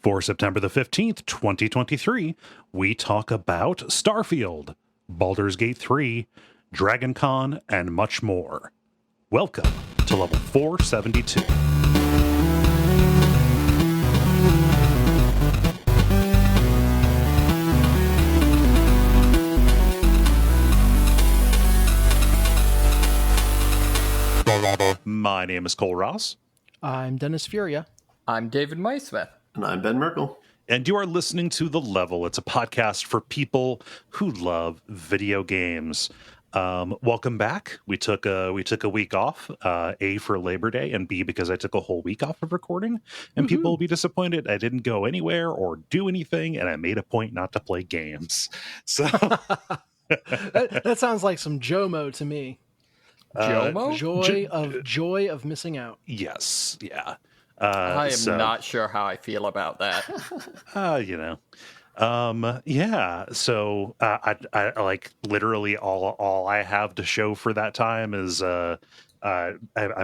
For September the 15th, 2023, we talk about Starfield, Baldur's Gate 3, DragonCon, and much more. Welcome to level 472. My name is Cole Ross. I'm Dennis Furia. I'm David Maismith. And I'm Ben Merkel. And you are listening to The Level. It's a podcast for people who love video games. Welcome back. We took a week off, A, for Labor Day, and B, because I took a whole week off of recording. And people will be disappointed I didn't go anywhere or do anything, and I made a point not to play games. So that sounds like some JOMO to me. JOMO? Joy of missing out. Yes, yeah. I am not sure how I feel about that. Yeah. So I like literally all I have to show for that time is I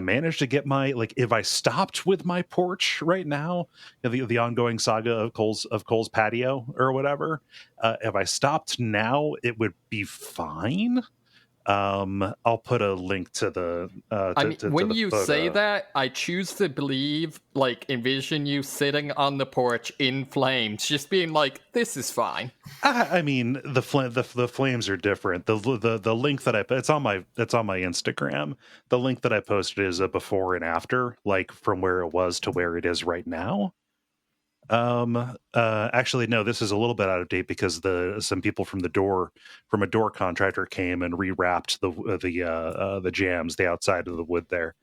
managed to get my, like, if I stopped with my porch right now, the ongoing saga of Cole's patio or whatever, if I stopped now, it would be fine. I'll put a link to the when you say that, I choose to believe, like, envision you sitting on the porch in flames, just being like, this is fine. I mean, the flames are different. The link that it's on my Instagram. The link that I posted is a before and after, like from where it was to where it is right now. Actually, no, this is a little bit out of date because some people from a door contractor came and rewrapped the jams, the outside of the wood there.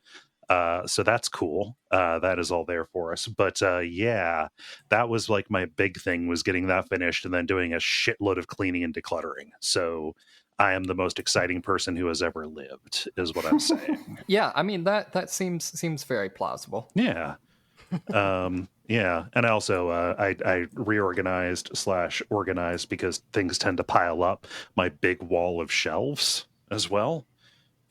So that's cool. That is all there for us. But yeah, that was like my big thing, was getting that finished and then doing a shitload of cleaning and decluttering. So I am the most exciting person who has ever lived, is what I'm saying. Yeah, I mean that seems very plausible. Yeah. Yeah, and I also I reorganized / organized, because things tend to pile up, my big wall of shelves as well.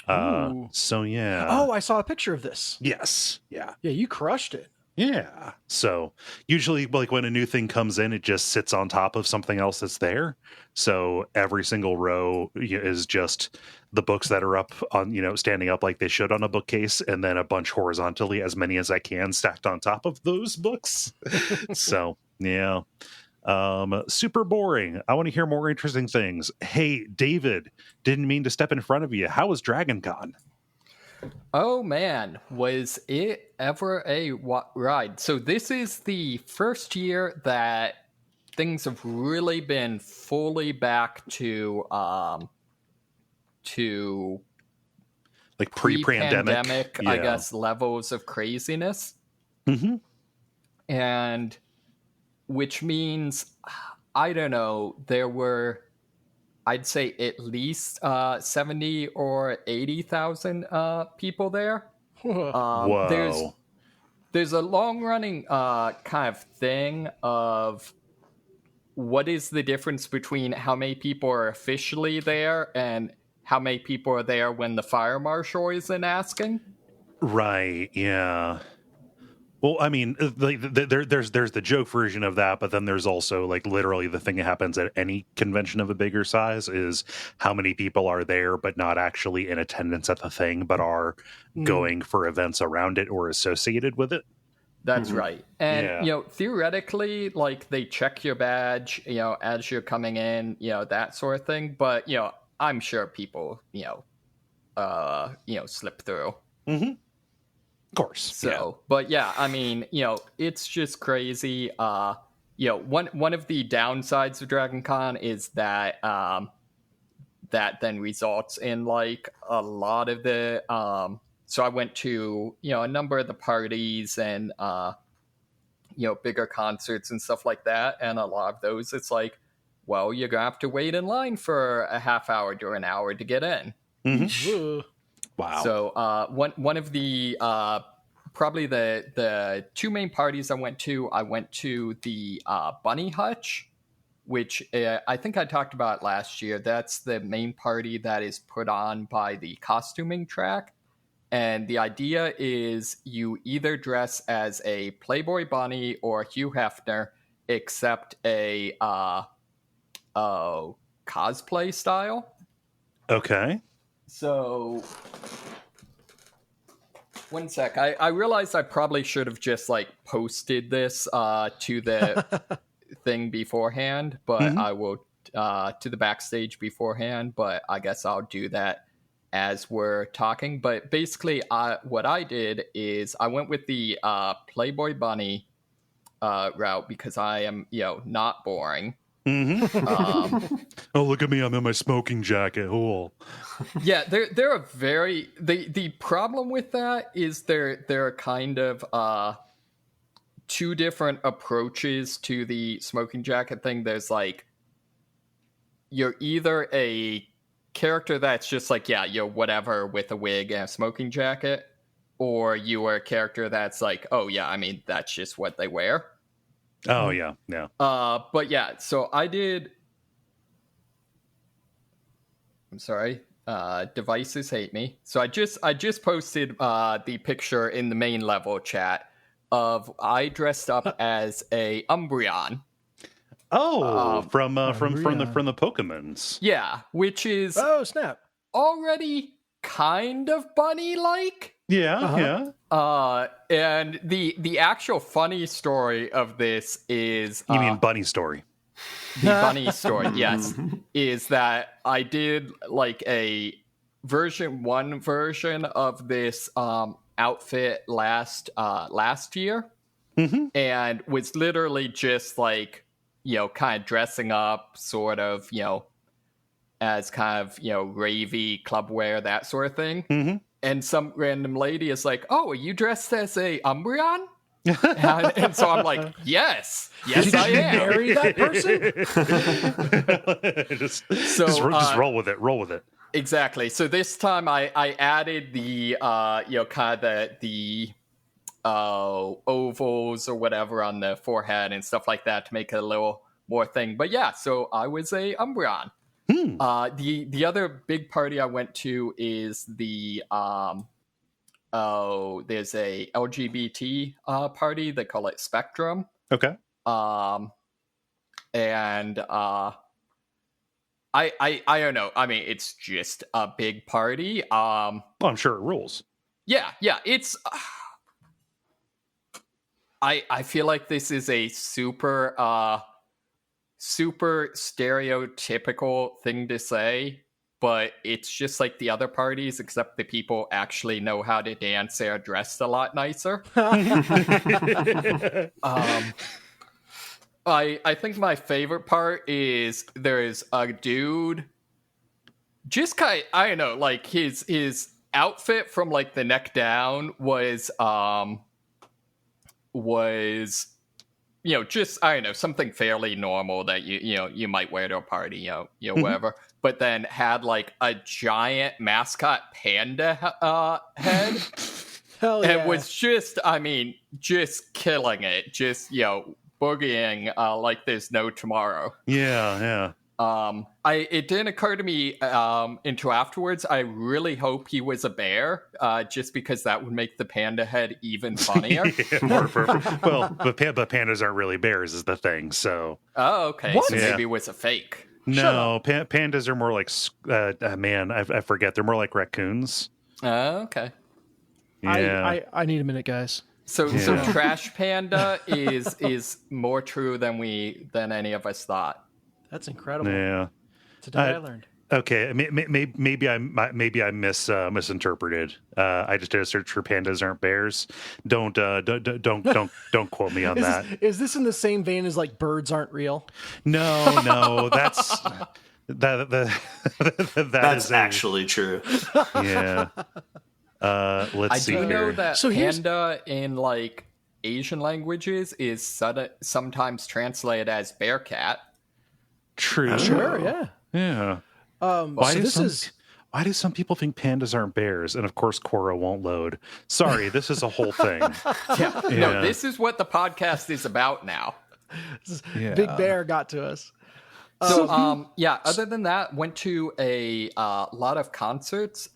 So yeah. Oh, I saw a picture of this. Yes. Yeah. Yeah, you crushed it. Yeah. So usually, like, when a new thing comes in, it just sits on top of something else that's there. So every single row is just the books that are up on, standing up like they should on a bookcase, and then a bunch horizontally, as many as I can, stacked on top of those books. So yeah. Super boring. I want to hear more interesting things. Hey, David, didn't mean to step in front of you. How was DragonCon? Oh man, was it ever a ride? So this is the first year that things have really been fully back to like pre-pandemic, I guess, levels of craziness. Mm-hmm. And which means, I don't know, there were, I'd say, at least 70 or 80,000 people there. Whoa. There's a long-running kind of thing of what is the difference between how many people are officially there and how many people are there when the fire marshal isn't asking. Right, yeah. Well, I mean, there's the joke version of that, but then there's also, like, literally the thing that happens at any convention of a bigger size is how many people are there but not actually in attendance at the thing, but are going for events around it or associated with it. That's right. And, theoretically, like, they check your badge, as you're coming in, that sort of thing. But, I'm sure people, slip through. Mm-hmm. Of course. So, but yeah, I mean, it's just crazy. One of the downsides of DragonCon is that that then results in, like, a lot of the so I went to a number of the parties and bigger concerts and stuff like that, and a lot of those, it's like, well, you're gonna have to wait in line for a half hour to an hour to get in. Mm-hmm. Wow. So one of the probably the two main parties I went to the Bunny Hutch, which I think I talked about last year. That's the main party that is put on by the costuming track. And the idea is you either dress as a Playboy bunny or Hugh Hefner, except a cosplay style. Okay. So, one sec. I realized I probably should have just like posted this to the thing beforehand, but I will to the backstage beforehand. But I guess I'll do that as we're talking. But basically, what I did is I went with the Playboy bunny route because I am, not boring. Oh, look at me! I'm in my smoking jacket. Cool. Yeah, they're a very the problem with that is they're kind of two different approaches to the smoking jacket thing. There's like you're either a character that's just like, yeah, you're whatever with a wig and a smoking jacket, or you are a character that's like, oh yeah, I mean that's just what they wear. Oh yeah. But yeah, so I did. I'm sorry. Devices hate me. So I just posted the picture in the main level chat of I dressed up as a Umbreon. Oh, from the Umbreon. Pokemons. Yeah, which is snap. already kind of bunny-like. Yeah. And the actual funny story of this is You mean bunny story? the bunny story, yes, is that I did like a version of this outfit last year, and was literally just like, kind of dressing up sort of, as kind of, ravey club wear, that sort of thing. And some random lady is like, oh, are you dressed as a Umbreon? And so I'm like, yes, Did I you am. marry that person? just roll with it. Roll with it. Exactly. So this time I added the kind of the ovals or whatever on the forehead and stuff like that to make it a little more thing. But yeah, so I was a Umbreon. The other big party I went to is the there's a LGBT party. They call it Spectrum. Okay. And I don't know. I mean, it's just a big party. Well, I'm sure it rules. Yeah. It's. I feel like this is a super stereotypical thing to say, but it's just like the other parties, except the people actually know how to dance. They're dressed a lot nicer. I think my favorite part is there's a dude, just kind of, I don't know, like his outfit from like the neck down was just, I don't know, something fairly normal that you might wear to a party, whatever. But then had like a giant mascot panda head. Hell yeah. And was just, I mean, just killing it. Just, boogieing like there's no tomorrow. Yeah. It didn't occur to me until afterwards. I really hope he was a bear, just because that would make the panda head even funnier. Well, but pandas aren't really bears, is the thing. So. Oh, okay. What? So maybe it was a fake. No, pandas are more like I forget. They're more like raccoons. Okay. Yeah. I need a minute, guys. So Trash Panda is more true than any of us thought. That's incredible. Yeah. Today I learned. Okay, maybe I misinterpreted. I just did a search for pandas aren't bears. Don't quote me on that. Is this in the same vein as like birds aren't real? No, that's that's actually true. Yeah. Let's see here. I do know that panda in like Asian languages is sometimes translated as bear cat. True. Sure. Yeah. Yeah. Why do some people think pandas aren't bears? And of course, Quora won't load. Sorry, this is a whole thing. Yeah. No, this is what the podcast is about now. Big Bear got to us. So, other than that, went to a lot of concerts.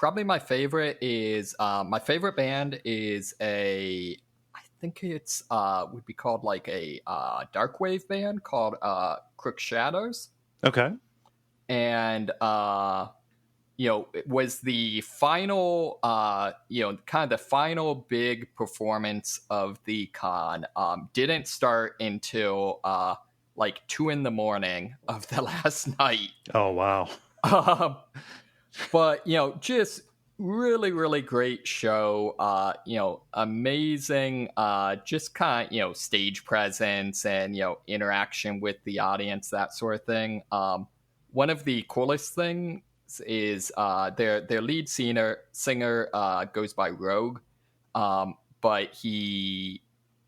probably my favorite is my favorite band is I think it's would be called like a dark wave band called Crook Shadows. Okay. And it was the final kind of the final big performance of the con. Didn't start until like 2 a.m. of the last night. Oh wow. But just really, really great show. Amazing just kind of stage presence and interaction with the audience, that sort of thing. One of the coolest things is their lead singer goes by Rogue, but he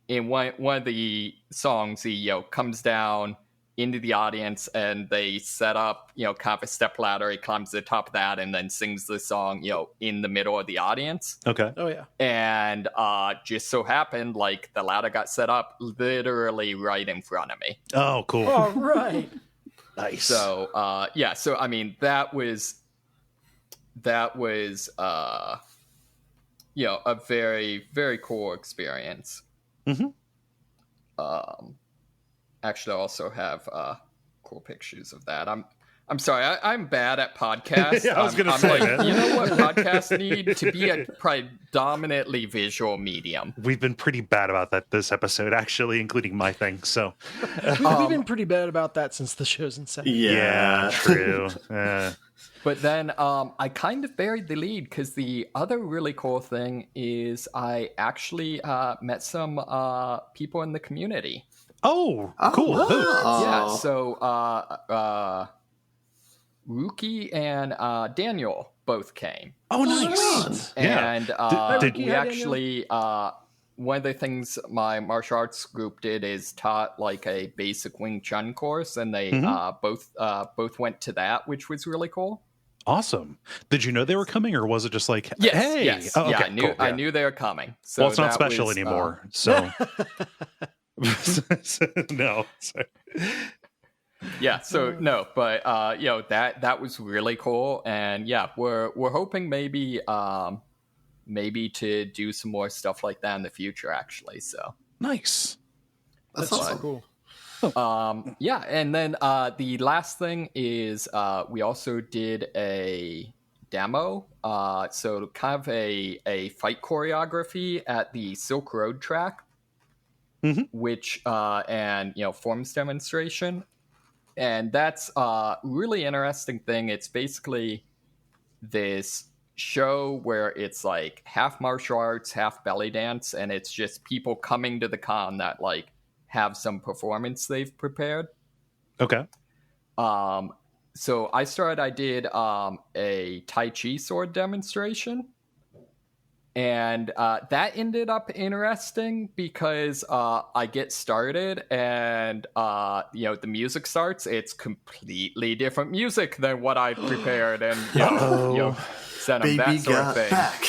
in one of the songs he comes down into the audience and they set up kind of a step ladder. He climbs to the top of that and then sings the song in the middle of the audience. Okay. Oh yeah. And just so happened like the ladder got set up literally right in front of me. Oh, cool. All right. Nice. So so I mean that was a very, very cool experience. Mm-hmm. Actually, I also have cool pictures of that. I'm sorry, I'm bad at podcasts. Yeah, I was going to say, man. You know what podcasts need? To be a predominantly visual medium. We've been pretty bad about that this episode, actually, including my thing. So We've been pretty bad about that since the show's inception. yeah, true. But then I kind of buried the lead because the other really cool thing is I actually met some people in the community. Oh, cool. Oh. Who? Yeah, so Ruki and Daniel both came. Oh, nice. Nice. Yeah. And Did- we actually, one of the things my martial arts group did is taught like a basic Wing Chun course, and they both went to that, which was really cool. Awesome. Did you know they were coming, or was it just like, Yes, hey? yes. Oh, okay, yeah, cool. I knew they were coming. So Well, it's not that special was, anymore. So no. Sorry. Yeah, so no, but that was really cool, and yeah, we're hoping maybe to do some more stuff like that in the future, actually. So Nice. That's That's awesome. cool. yeah, and then the last thing is we also did a demo, so kind of a fight choreography at the Silk Road track, which and forms demonstration. And that's a really interesting thing. It's basically this show where it's like half martial arts, half belly dance, and it's just people coming to the con that like have some performance they've prepared. Okay. So I did a Tai Chi sword demonstration. And that ended up interesting because I get started and, the music starts. It's completely different music than what I prepared and, sent them, that Baby sort of got thing. back.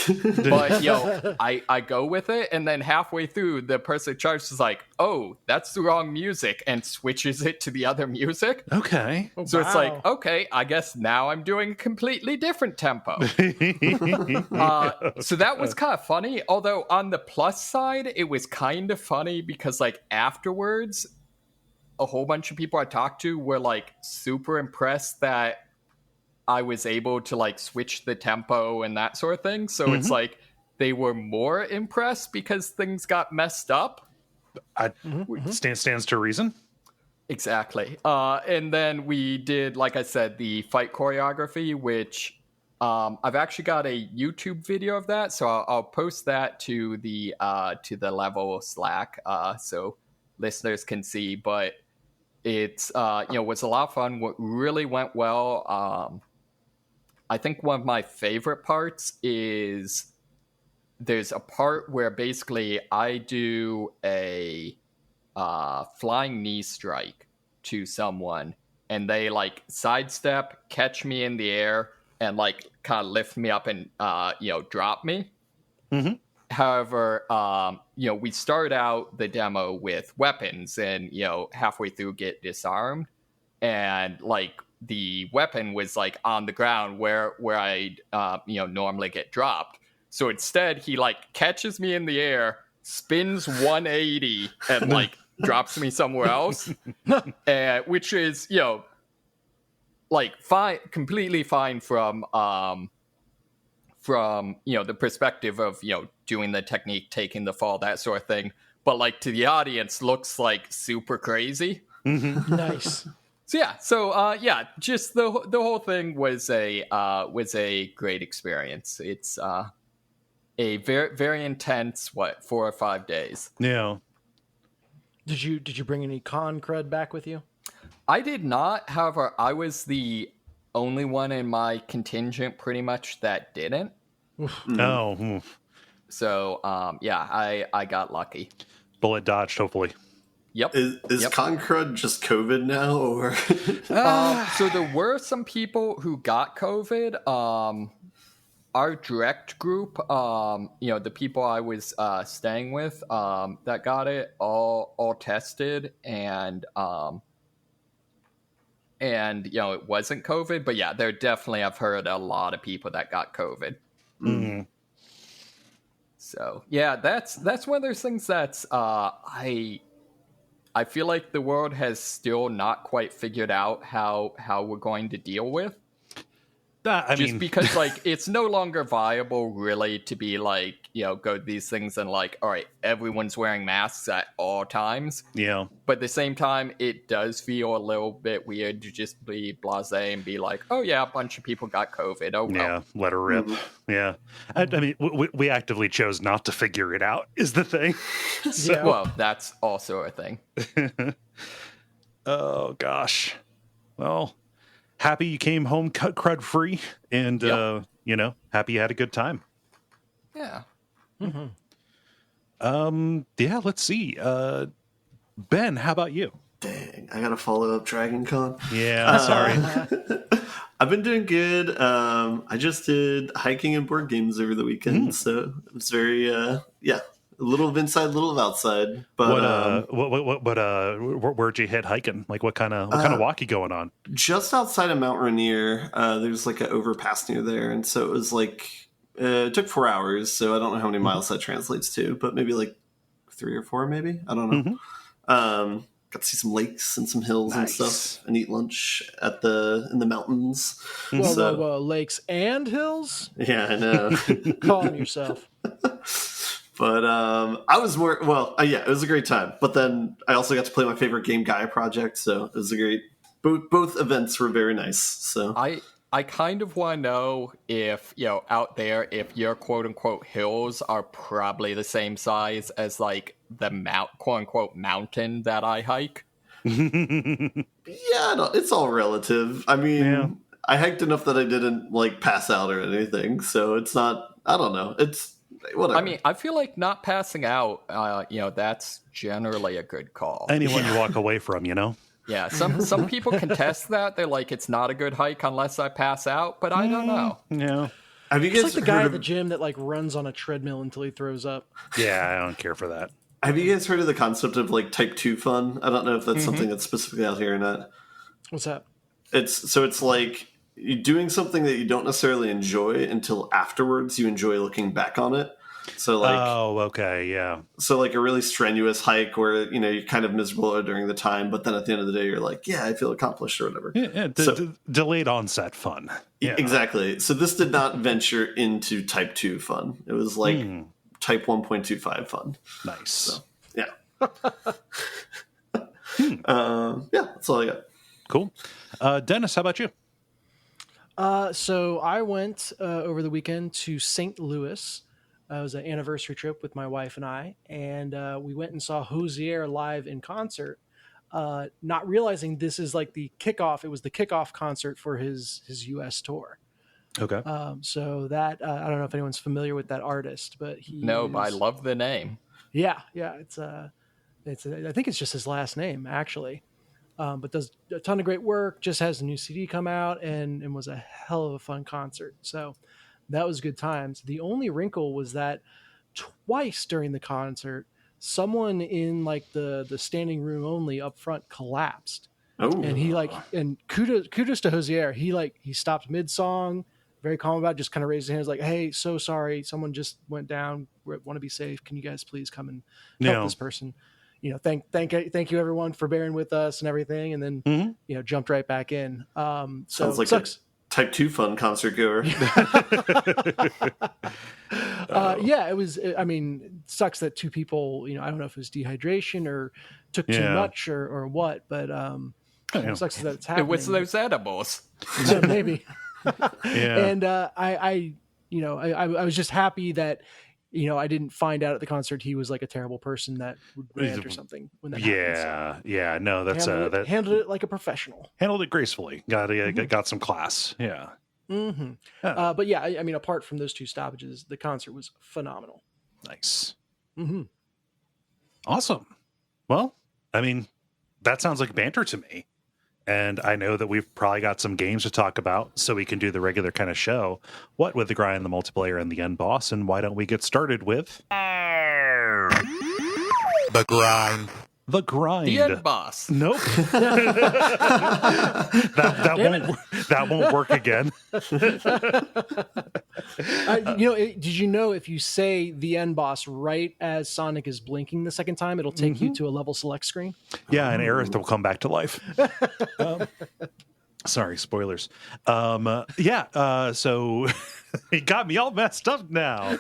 But, I go with it. And then halfway through, the person in charge is like, oh, that's the wrong music, and switches it to the other music. Okay. Oh, So it's wow. like, okay, I guess now I'm doing a completely different tempo. So that was kind of funny. Although on the plus side, it was kind of funny because like afterwards, a whole bunch of people I talked to were like super impressed that I was able to like switch the tempo and that sort of thing. So it's like they were more impressed because things got messed up. Stands to reason. Exactly. And then we did, like I said, the fight choreography, which I've actually got a YouTube video of that, so I'll post that to the level Slack, so listeners can see. But it's was a lot of fun. What really went well, I think one of my favorite parts is there's a part where basically I do a flying knee strike to someone, and they like sidestep, catch me in the air, and like kind of lift me up and drop me. However, we start out the demo with weapons, and halfway through get disarmed, and like the weapon was like on the ground where I normally get dropped. So instead, he like catches me in the air, spins 180, and like drops me somewhere else, which is like fine, completely fine from the perspective of doing the technique, taking the fall, that sort of thing. But like to the audience, looks like super crazy. Nice. So just the whole thing was a great experience. It's a very very intense 4 or 5 days. Yeah. Did you bring any con cred back with you? I did not. However, I was the only one in my contingent pretty much that didn't. Oh. So I got lucky. Bullet dodged, hopefully. Yep. Is Con Crud just COVID now, or? So there were some people who got COVID. Our direct group, the people I was staying with that got it, all tested, and it wasn't COVID. But yeah, there definitely, I've heard a lot of people that got COVID. Mm-hmm. So yeah, that's one of those things that's I feel like the world has still not quite figured out how we're going to deal with. Because like it's no longer viable really to be like, go to these things and like, all right, everyone's wearing masks at all times. Yeah. But at the same time, it does feel a little bit weird to just be blasé and be like, oh yeah, a bunch of people got COVID. Oh well. Yeah, let her rip. Mm-hmm. Yeah. I mean, we actively chose not to figure it out is the thing. So. Yeah. Well, that's also a thing. Oh gosh. Well, happy you came home crud free, and happy you had a good time. Yeah. Mm-hmm. Yeah. Let's see. Ben, how about you? Dang, I gotta follow up DragonCon. Yeah, sorry. I've been doing good. I just did hiking and board games over the weekend, so it was very a little of inside, a little of outside. But where'd you hit hiking? Like what kind of walk you going on? Just outside of Mount Rainier, there's like an overpass near there, and so it was like it took 4 hours. So I don't know how many miles that translates to, but maybe like 3 or 4, maybe I don't know. Got to see some lakes and some hills and stuff, and eat lunch in the mountains. Whoa, lakes and hills? Yeah, I know. Calm yourself. But I was more it was a great time. But then I also got to play my favorite game, Gaia Project, so it was a great. Both events were very nice. So I kind of want to know if out there, if your quote unquote hills are probably the same size as like the quote unquote mountain that I hike. It's all relative. I mean, I hiked enough that I didn't like pass out or anything, so it's not. I don't know. It's whatever. I mean, I feel like not passing out. That's generally a good call. Anyone you walk away from, Yeah, some people contest that. They're like, it's not a good hike unless I pass out, but I don't know. Yeah. Have you guys like the guy at the gym that like runs on a treadmill until he throws up? Yeah, I don't care for that. Have you guys heard of the concept of like type 2 fun? I don't know if that's something that's specifically out here or not. What's that? It's like you're doing something that you don't necessarily enjoy until afterwards you enjoy looking back on it. So like, oh, okay, yeah. So like a really strenuous hike where you're kind of miserable during the time, but then at the end of the day you're like, yeah, I feel accomplished or whatever. Yeah, delayed onset fun. Yeah. Exactly. So this did not venture into type 2 fun. It was like type 1.25 fun. Nice. So, yeah. That's all I got. Cool. Dennis, how about you? So I went over the weekend to St. Louis. It was an anniversary trip with my wife and I, and we went and saw Hozier live in concert, not realizing this is like the kickoff. It was the kickoff concert for his U.S. tour. Okay. So that I don't know if anyone's familiar with that artist, but but I love the name. Yeah. It's I think it's just his last name actually, but does a ton of great work. Just has a new CD come out and was a hell of a fun concert. So. That was good times. The only wrinkle was that twice during the concert, someone in like the standing room only up front collapsed. Oh, And he and kudos to Hosier. He stopped mid song, very calm about it, just kind of raised his hands like, "Hey, so sorry, someone just went down. Want to be safe. Can you guys please come and help this person? Thank you everyone for bearing with us and everything." And then jumped right back in. sounds like sucks. a Type 2 fun concert goer. Yeah, it was. I mean, it sucks that two people. I don't know if it was dehydration or took too much or what, but it sucks that it's happening. It was those edibles. Yeah, maybe. Yeah. And I was just happy that I didn't find out at the concert he was like a terrible person that would rant or something when that happened. Yeah. No, that's handled it like a professional. Handled it gracefully. Got some class. Yeah. Mm-hmm. But yeah, I mean, apart from those two stoppages, the concert was phenomenal. Nice. Mm-hmm. Awesome. Well, I mean, that sounds like banter to me. And I know that we've probably got some games to talk about, so we can do the regular kind of show. What with the grind, the multiplayer, and the end boss, and why don't we get started with the grind? The grind. The end boss. Nope. that won't work again. Did you know if you say the end boss right as Sonic is blinking the second time, it'll take you to a level select screen? Yeah, and Aerith will come back to life. Sorry, spoilers. So he got me all messed up now.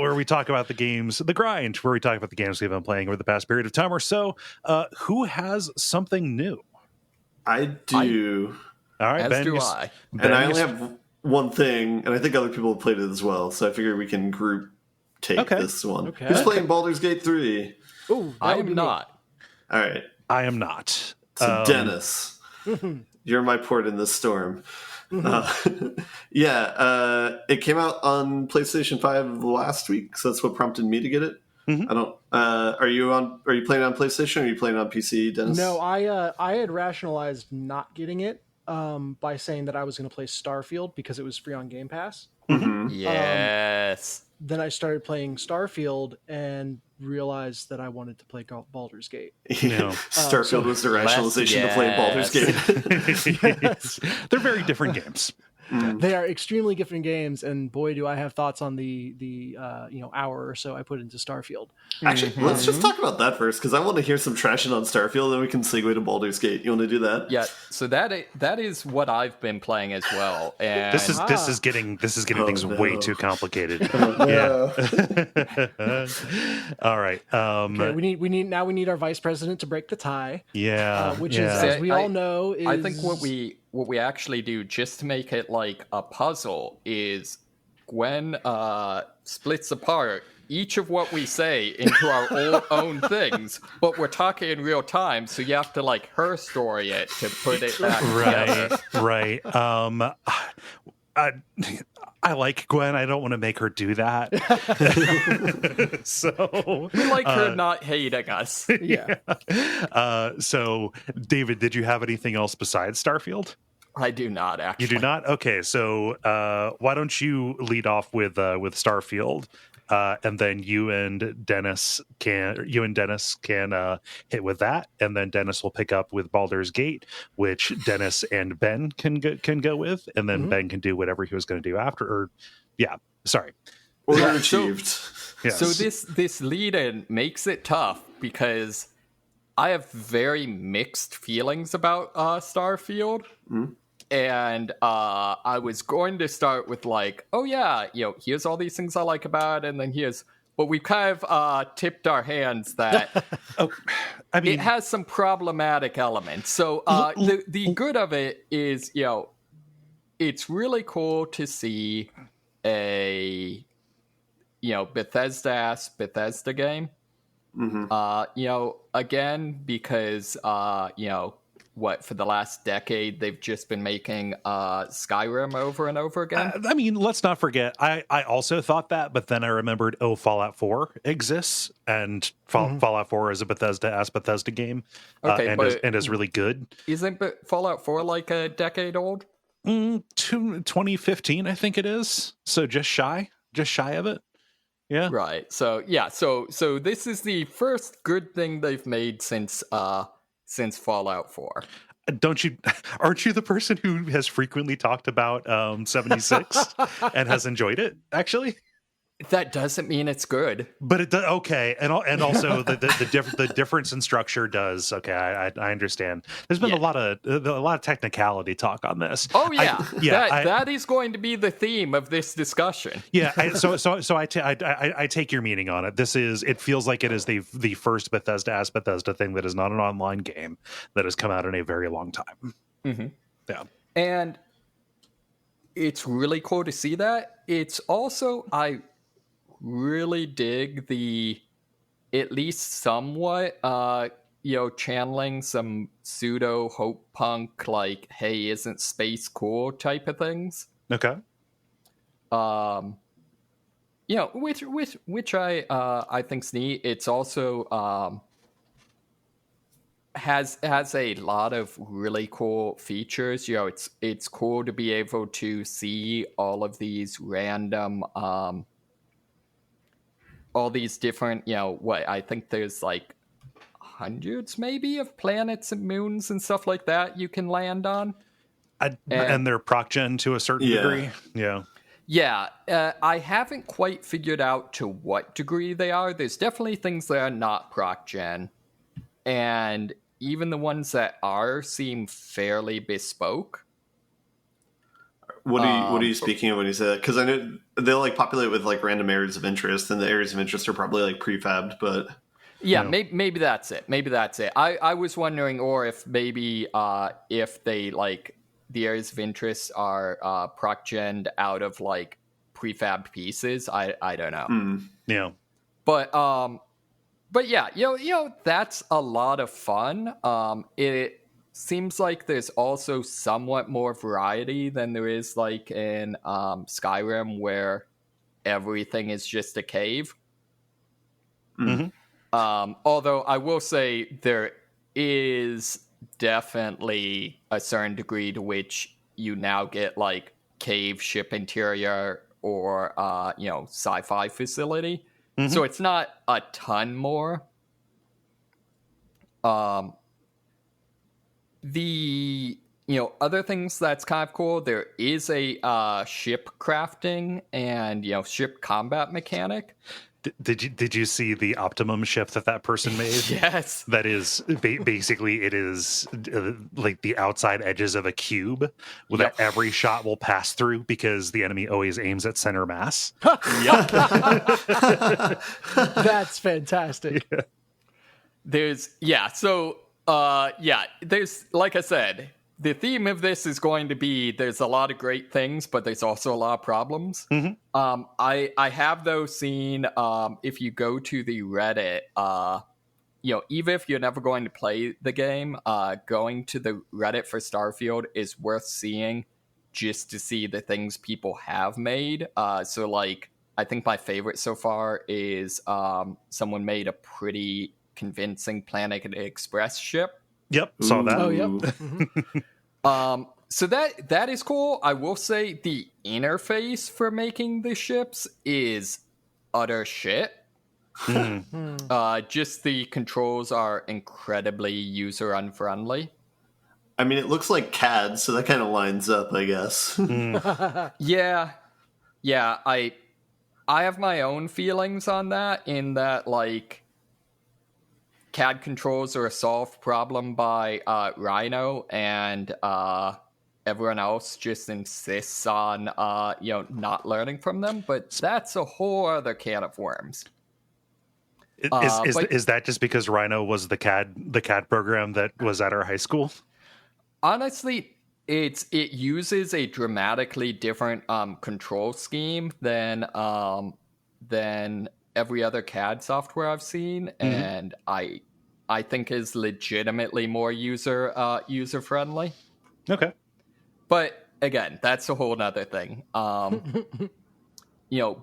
Where we talk about the games, the grind, where we talk about the games we've been playing over the past period of time or so. Who has something new? I do. All right, As Ben, do I. And I only have one thing, and I think other people have played it as well, so I figure we can group take this one. Okay. Who's playing Baldur's Gate 3? Oh, I am not. All right. I am not. So Dennis, you're my port in this storm. It came out on PlayStation 5 last week, so that's what prompted me to get it. I don't. Are you playing on PlayStation or are you playing on PC, Dennis? No, I had rationalized not getting it by saying that I was going to play Starfield because it was free on Game Pass. Yes. Then I started playing Starfield and realized that I wanted to play Baldur's Gate. Starfield was the rationalization to play Baldur's Gate. Yes. They're very different games. They are extremely different games, and boy, do I have thoughts on the hour or so I put into Starfield. Actually, let's just talk about that first, because I want to hear some trashing on Starfield, then we can segue to Baldur's Gate. You want to do that? Yeah. So that is what I've been playing as well. And This is getting things way too complicated. Yeah. All right. Okay, we need our vice president to break the tie. Yeah. Which is, as we all know, is... I think what we actually do, just to make it like a puzzle, is Gwen splits apart each of what we say into our own things, but we're talking in real time, so you have to like her story it to put it back together. Right. I like Gwen. I don't want to make her do that. So We like her not hating us. Yeah. So, David, did you have anything else besides Starfield? I do not, actually. You do not? Okay, so why don't you lead off with Starfield, and then you and Dennis can hit with that, and then Dennis will pick up with Baldur's Gate, which Dennis and Ben can go with, and then Ben can do whatever he was going to do after. Order achieved. Yes. So this lead-in makes it tough because I have very mixed feelings about Starfield. And I was going to start with like, oh yeah, here's all these things I like about it, and then but we've kind of tipped our hands that it has some problematic elements. So the good of it is, it's really cool to see a Bethesda game. Again, because for the last decade they've just been making Skyrim over and over again. Let's not forget, I also thought that, but then I remembered, Fallout 4 exists, and Fallout 4 is a Bethesda game, and is really good. Isn't Fallout 4 like a decade old? 2015, I think it is. So just shy of it. Yeah. Right. So yeah. So this is the first good thing they've made since since Fallout 4. Aren't you the person who has frequently talked about 76 and has enjoyed it, actually? That doesn't mean it's good. But it does, okay, and also the difference in structure does. Okay, I understand. There's been a lot of technicality talk on this. Oh yeah, that is going to be the theme of this discussion. Yeah, I take your meaning on it. It feels like it is the first Bethesda thing that is not an online game that has come out in a very long time. Mm-hmm. Yeah, and it's really cool to see that. It's also really dig the at least somewhat channeling some pseudo hope punk, like, hey, isn't space cool type of things. Okay. Which I think's neat. It's also has a lot of really cool features. It's cool to be able to see all of these random all these different, I think there's like hundreds maybe of planets and moons and stuff like that you can land on. And they're proc gen to a certain degree. Yeah. Yeah. I haven't quite figured out to what degree they are. There's definitely things that are not proc gen. And even the ones that are seem fairly bespoke. What are you speaking of when you say that? Because I know they'll like populate with like random areas of interest, and the areas of interest are probably like prefabbed. But yeah, maybe that's it. Maybe that's it. I was wondering, or if maybe if they like the areas of interest are proc gened out of like prefabbed pieces. I don't know. Yeah, but yeah, that's a lot of fun. It seems like there's also somewhat more variety than there is like in Skyrim, where everything is just a cave. Mm-hmm. Although I will say there is definitely a certain degree to which you now get like cave ship interior or sci-fi facility. Mm-hmm. So it's not a ton more. The other things that's kind of cool, there is a ship crafting and ship combat mechanic. Did you see the Optimum ship that person made? Yes. That is basically it is like the outside edges of a cube that every shot will pass through because the enemy always aims at center mass. That's fantastic. Yeah. There's like I said, the theme of this is going to be there's a lot of great things, but there's also a lot of problems. Mm-hmm. I have though seen if you go to the Reddit, even if you're never going to play the game, going to the Reddit for Starfield is worth seeing just to see the things people have made. So like I think my favorite so far is someone made a pretty convincing Planet Express ship. Yep, saw that. Oh, yep. Mm-hmm. So that is cool. I will say the interface for making the ships is utter shit. Just the controls are incredibly user unfriendly. I mean, it looks like CAD, so that kind of lines up, I guess. Yeah. I have my own feelings on that, in that like CAD controls are a solved problem by Rhino, and everyone else just insists on not learning from them. But that's a whole other can of worms. Is that just because Rhino was the CAD program that was at our high school? Honestly, it uses a dramatically different control scheme than every other CAD software I've seen, and I think is legitimately more user friendly. Okay, but again, that's a whole nother thing.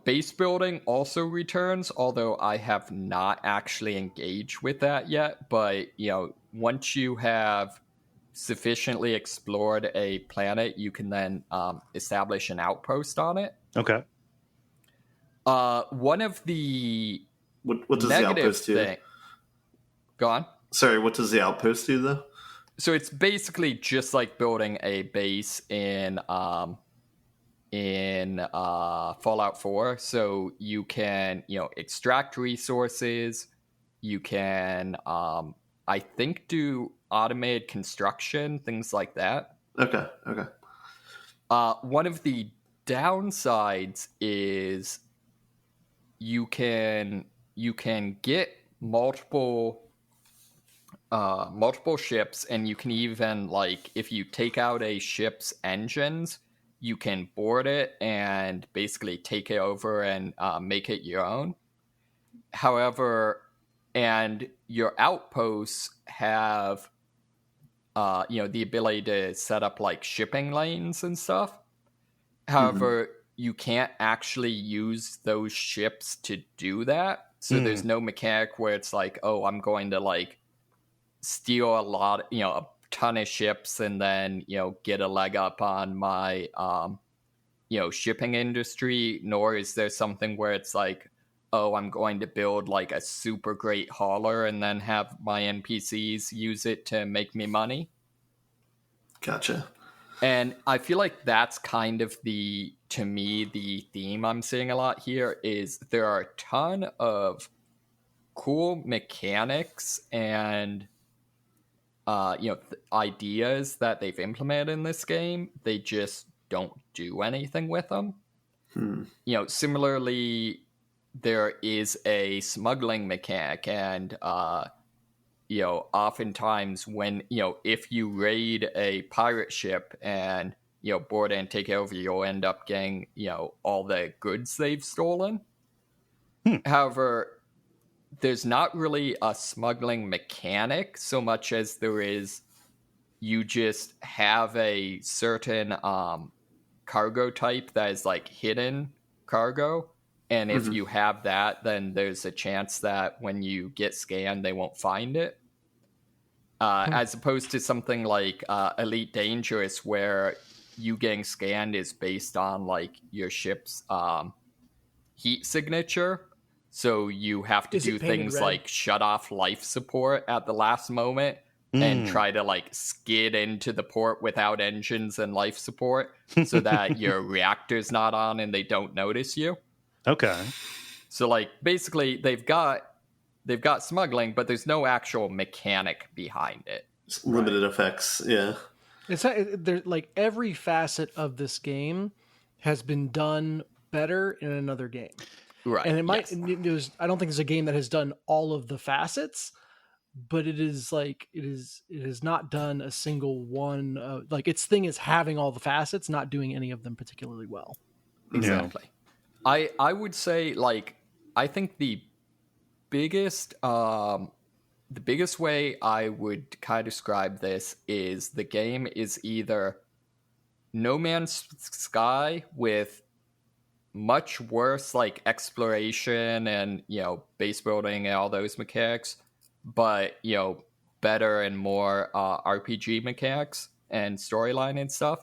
Base building also returns, although I have not actually engaged with that yet. But once you have sufficiently explored a planet, you can then establish an outpost on it. Okay. One of the what does the outpost do? Go on. Sorry, what does the outpost do though? So it's basically just like building a base in Fallout 4. So you can, extract resources. You can, I think, do automated construction, things like that. Okay. One of the downsides is you can get multiple ships, and you can even, like, if you take out a ship's engines, you can board it and basically take it over and make it your own. However, and your outposts have the ability to set up like shipping lanes and stuff. However, you can't actually use those ships to do that. So there's no mechanic where it's like, oh, I'm going to like steal a ton of ships and then, get a leg up on my, shipping industry. Nor is there something where it's like, oh, I'm going to build like a super great hauler and then have my NPCs use it to make me money. Gotcha. And I feel like that's kind of the theme I'm seeing a lot here is there are a ton of cool mechanics and ideas that they've implemented in this game. They just don't do anything with them. Similarly, there is a smuggling mechanic, and oftentimes when if you raid a pirate ship and board and take it over, you'll end up getting all the goods they've stolen. However, there's not really a smuggling mechanic so much as there is you just have a certain cargo type that is like hidden cargo, and if you have that, then there's a chance that when you get scanned they won't find it, as opposed to something like Elite Dangerous, where you getting scanned is based on like your ship's heat signature. So you have to do things red? like shut off life support at the last moment and try to like skid into the port without engines and life support so that your reactor's not on and they don't notice you. Okay. So like basically they've got smuggling, but there's no actual mechanic behind it. Just limited effects, yeah. It's not, there's like every facet of this game has been done better in another game. Right. And it might, yes. I don't think there's a game that has done all of the facets, but it is like, it has not done a single one. Like its thing is having all the facets, not doing any of them particularly well. Exactly. Yeah. I would say, like, I think the biggest way I would kind of describe this is the game is either No Man's Sky with much worse like exploration and base building and all those mechanics, but better and more RPG mechanics and storyline and stuff,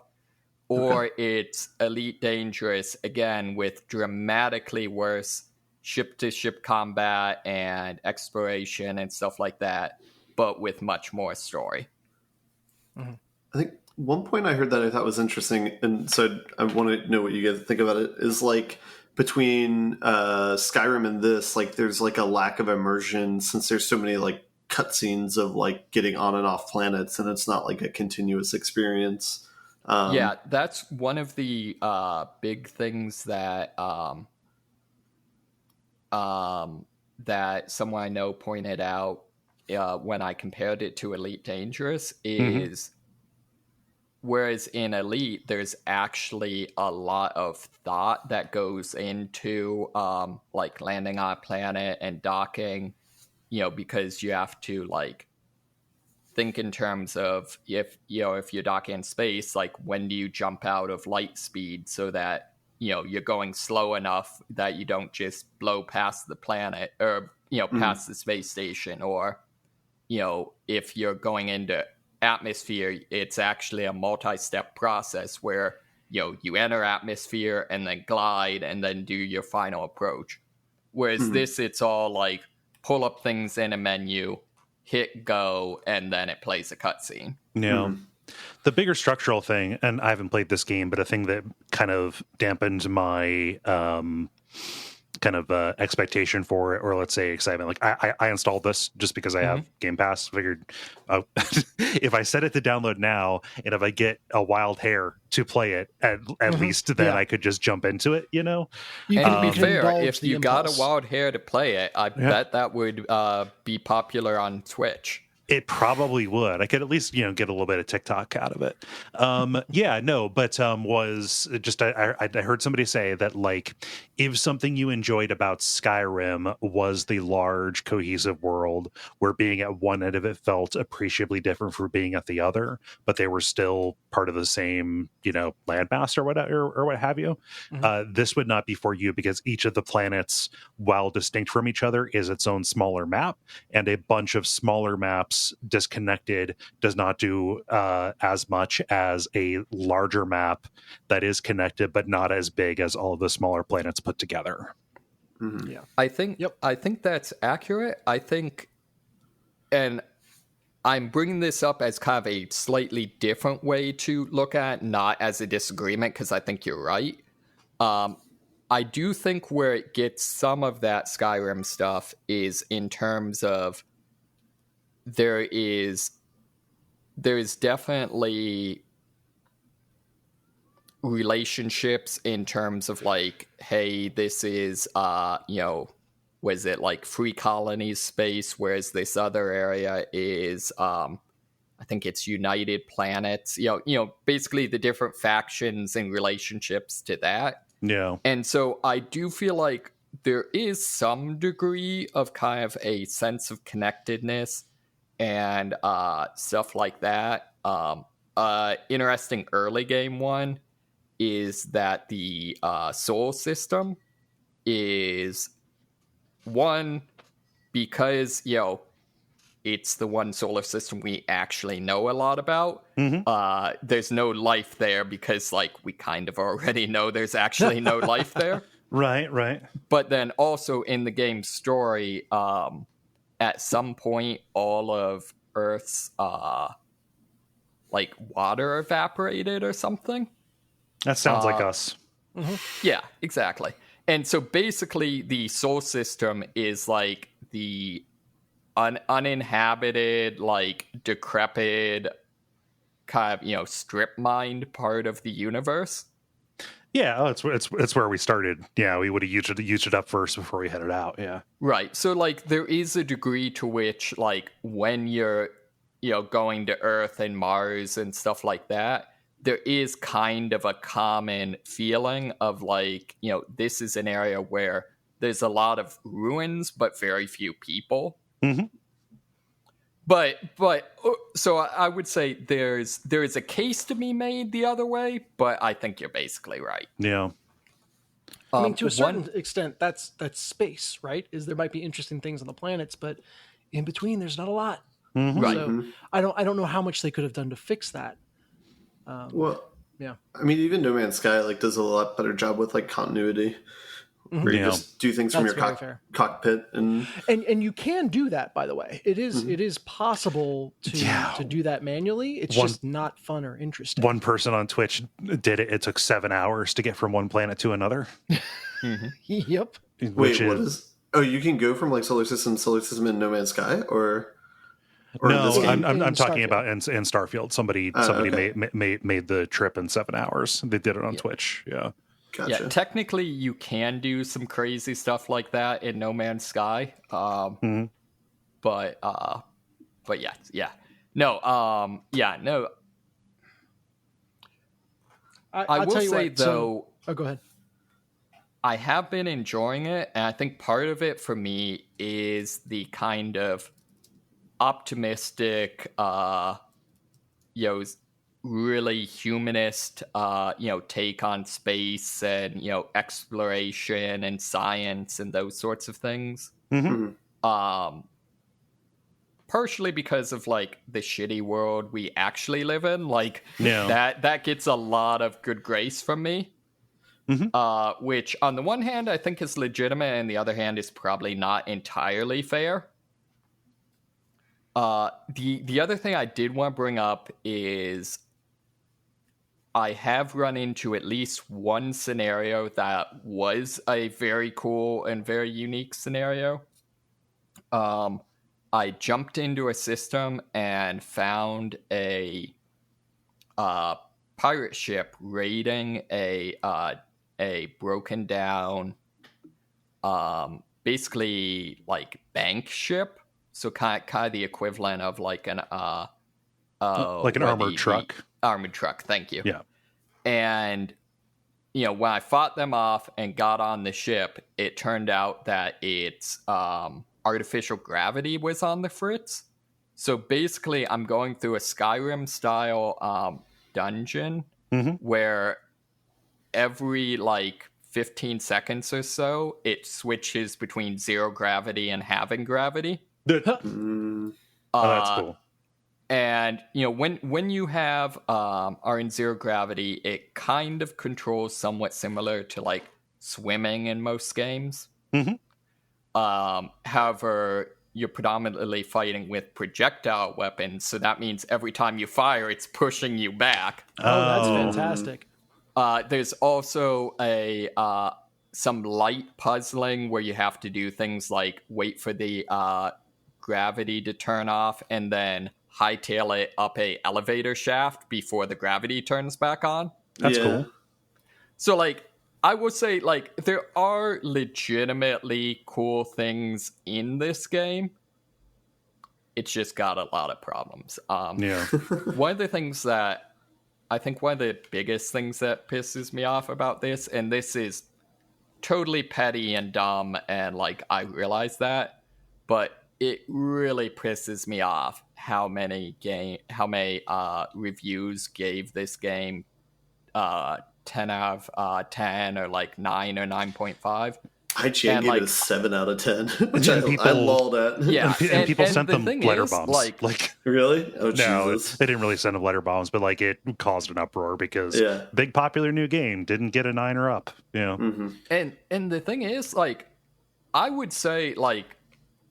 or it's Elite Dangerous again with dramatically worse ship-to-ship combat and exploration and stuff like that, but with much more story. I think one point I heard that I thought was interesting, and so I want to know what you guys think about it, is like between Skyrim and this, like there's like a lack of immersion since there's so many like cutscenes of like getting on and off planets, and it's not like a continuous experience. Yeah, that's one of the big things that that someone I know pointed out when I compared it to Elite Dangerous is whereas in Elite, there's actually a lot of thought that goes into like landing on a planet and docking, because you have to like think in terms of if you're docking in space, like when do you jump out of light speed so that you're going slow enough that you don't just blow past the planet or past the space station, or if you're going into atmosphere, it's actually a multi-step process where you enter atmosphere and then glide and then do your final approach, whereas this, it's all like pull up things in a menu, hit go, and then it plays a cutscene. Yeah. The bigger structural thing, and I haven't played this game, but a thing that kind of dampened my expectation for it, or let's say excitement. Like I installed this just because I have Game Pass. Figured if I set it to download now, and if I get a wild hair to play it, at least then I could just jump into it. You know. And to be fair, if you got a wild hair to play it, I bet that would be popular on Twitch. It probably would. I could at least, get a little bit of TikTok out of it. Was just I heard somebody say that, like, if something you enjoyed about Skyrim was the large cohesive world where being at one end of it felt appreciably different from being at the other, but they were still part of the same, landmass or whatever or what have you, this would not be for you, because each of the planets, while distinct from each other, is its own smaller map, and a bunch of smaller maps disconnected does not do as much as a larger map that is connected but not as big as all of the smaller planets put together. Yeah, I think that's accurate. I think, and I'm bringing this up as kind of a slightly different way to look at, not as a disagreement, because I think you're right. I do think where it gets some of that Skyrim stuff is in terms of there is definitely relationships in terms of, like, hey, this is was it like Free Colonies space, whereas this other area is I think it's United Planets, basically the different factions and relationships to that. Yeah. And so I do feel like there is some degree of kind of a sense of connectedness and stuff like that. Interesting early game one is that the Sol system is one, because it's the one solar system we actually know a lot about. There's no life there because, like, we kind of already know there's actually no life there. Right. But then also in the game's story, at some point, all of Earth's water evaporated or something. That sounds like us. Yeah, exactly. And so basically, the Sol system is like the uninhabited, like decrepit, kind of strip mined part of the universe. Yeah, it's where we started. Yeah, we would have used it up first before we headed out. Yeah, right. So, like, there is a degree to which, like, when you're going to Earth and Mars and stuff like that, there is kind of a common feeling of, like, this is an area where there's a lot of ruins but very few people. But so I would say there is a case to be made the other way, but I think you're basically right. Yeah. I mean, to a certain extent, that's space, right? There might be interesting things on the planets, but in between, there's not a lot. Right. So I don't know how much they could have done to fix that. Yeah. I mean, even No Man's Sky does a lot better job with continuity. Where you just do things from your cockpit, and you can do that. By the way, it is possible to do that manually. It's just not fun or interesting. One person on Twitch did it. It took 7 hours to get from one planet to another. Yep. Wait, what is? Oh, you can go from solar system in No Man's Sky, or no? In this game? I'm talking about in Starfield. Somebody made the trip in 7 hours. They did it on Twitch. Yeah. Gotcha. Yeah, technically you can do some crazy stuff like that in No Man's Sky. But yeah. No, no. I will say, though... go ahead. I have been enjoying it, and I think part of it for me is the kind of optimistic, really humanist, take on space and, exploration and science and those sorts of things. Partially because of, the shitty world we actually live in. That gets a lot of good grace from me. Which, on the one hand, I think is legitimate, and the other hand is probably not entirely fair. The other thing I did want to bring up is I have run into at least one scenario that was a very cool and very unique scenario. I jumped into a system and found a pirate ship raiding a broken down, basically like bank ship. So kind of the equivalent of like an armored truck. Armored truck, thank you. Yeah. And when I fought them off and got on the ship, it turned out that its artificial gravity was on the fritz. So basically, I'm going through a Skyrim style dungeon where every like 15 seconds or so, it switches between zero gravity and having gravity. That's cool. And when you have are in zero gravity, it kind of controls somewhat similar to like swimming in most games. However, you're predominantly fighting with projectile weapons, so that means every time you fire, it's pushing you back. Oh, that's fantastic. There's also some light puzzling where you have to do things like wait for the gravity to turn off and then hightail it up a elevator shaft before the gravity turns back on. That's cool. So, like, I would say, like, there are legitimately cool things in this game. It's just got a lot of problems. One of the things that I think one of the biggest things that pisses me off about this, and this is totally petty and dumb, and like I realize that, but it really pisses me off how many reviews gave this game 10 out of 10 or like 9 or 9.5. IGN gave it a 7 out of 10, which I lulled at. Yeah, and people sent them letter is, bombs. like really? Oh, no, Jesus. they didn't really send them letter bombs, but like it caused an uproar because big popular new game didn't get a 9 or up. And the thing is, like, I would say, like,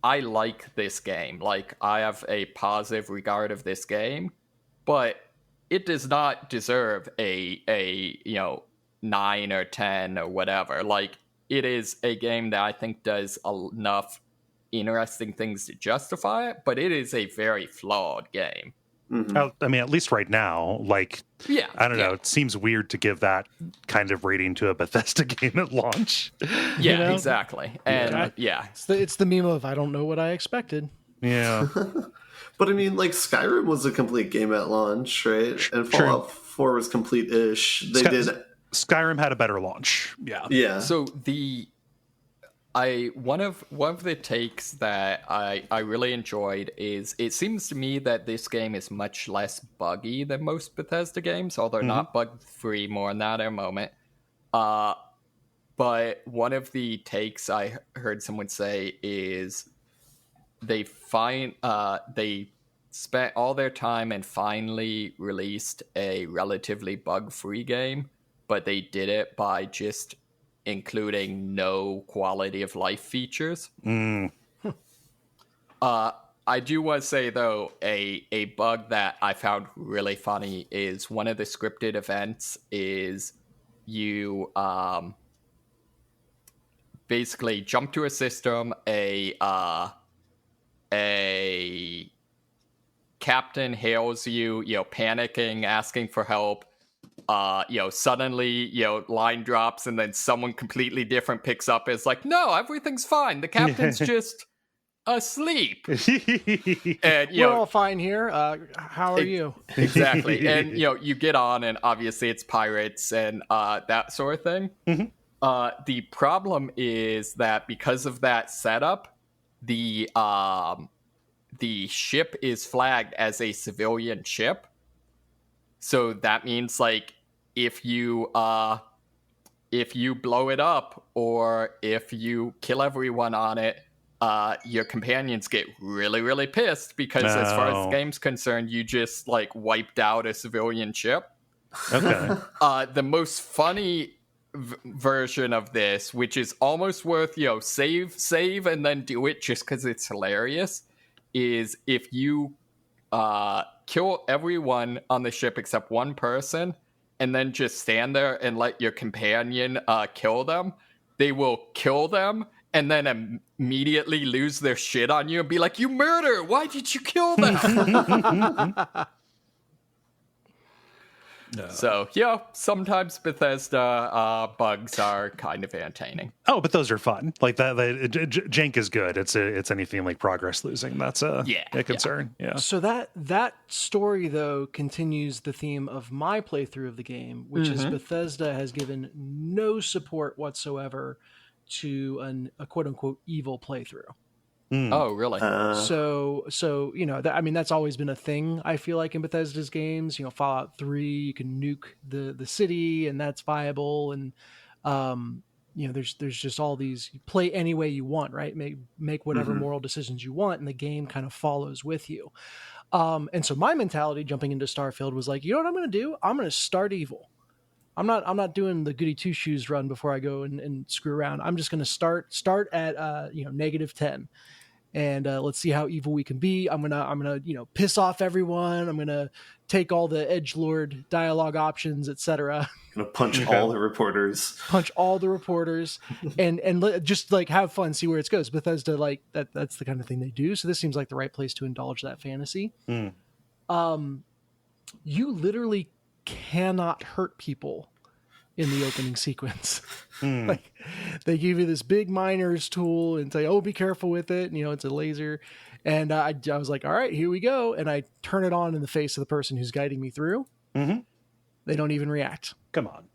I like this game. Like, I have a positive regard of this game, but it does not deserve a 9 or 10 or whatever. Like, it is a game that I think does enough interesting things to justify it, but it is a very flawed game. I mean, at least right now, like, I don't know, it seems weird to give that kind of rating to a Bethesda game at launch. Yeah, exactly. And It's the meme of I don't know what I expected. Yeah. But I mean, like, Skyrim was a complete game at launch, right? And Fallout 4 was complete-ish. Skyrim had a better launch. Yeah. So one of the takes that I really enjoyed is it seems to me that this game is much less buggy than most Bethesda games, although not bug free. More on that in a moment. But one of the takes I heard someone say is they spent all their time and finally released a relatively bug free game, but they did it by just including no quality of life features. I do want to say, though, a bug that I found really funny is one of the scripted events is you basically jump to a system, a captain hails you, panicking, asking for help. Suddenly, line drops, and then someone completely different picks up. It's like, no, everything's fine. The captain's just asleep. And we're all fine here. How are you? Exactly. And you get on, and obviously it's pirates and that sort of thing. The problem is that because of that setup, the ship is flagged as a civilian ship. So that means, like, if you blow it up or if you kill everyone on it, your companions get really, really pissed because as far as the game's concerned, you just, like, wiped out a civilian ship. Okay. The most funny version of this, which is almost worth, save and then do it just because it's hilarious, is if you kill everyone on the ship except one person, and then just stand there and let your companion kill them, they will kill them and then immediately lose their shit on you and be like, "You murder! Why did you kill them?" No. So, yeah, sometimes Bethesda bugs are kind of entertaining. Oh, but those are fun. Like that, jank is good. It's anything like progress losing. That's a concern. Yeah. So that story though continues the theme of my playthrough of the game, which is Bethesda has given no support whatsoever to a quote unquote evil playthrough. Oh, really? So I mean, that's always been a thing. I feel like in Bethesda's games, Fallout 3, you can nuke the city, and that's viable. And there's just all these, you play any way you want, right? Make whatever moral decisions you want, and the game kind of follows with you. And so my mentality jumping into Starfield was like, you know what I'm going to do? I'm going to start evil. I'm not doing the goody two shoes run before I go and screw around. I'm just going to start at -10. And let's see how evil we can be. I'm gonna piss off everyone. I'm gonna take all the edgelord dialogue options, etc. Gonna punch all the reporters. and just like have fun, see where it goes. Bethesda, like that's the kind of thing they do. So this seems like the right place to indulge that fantasy. You literally cannot hurt people in the opening sequence. Like they give you this big miner's tool and say, "Oh, be careful with it." And, it's a laser. And I was like, "All right, here we go." And I turn it on in the face of the person who's guiding me through. They don't even react. Come on.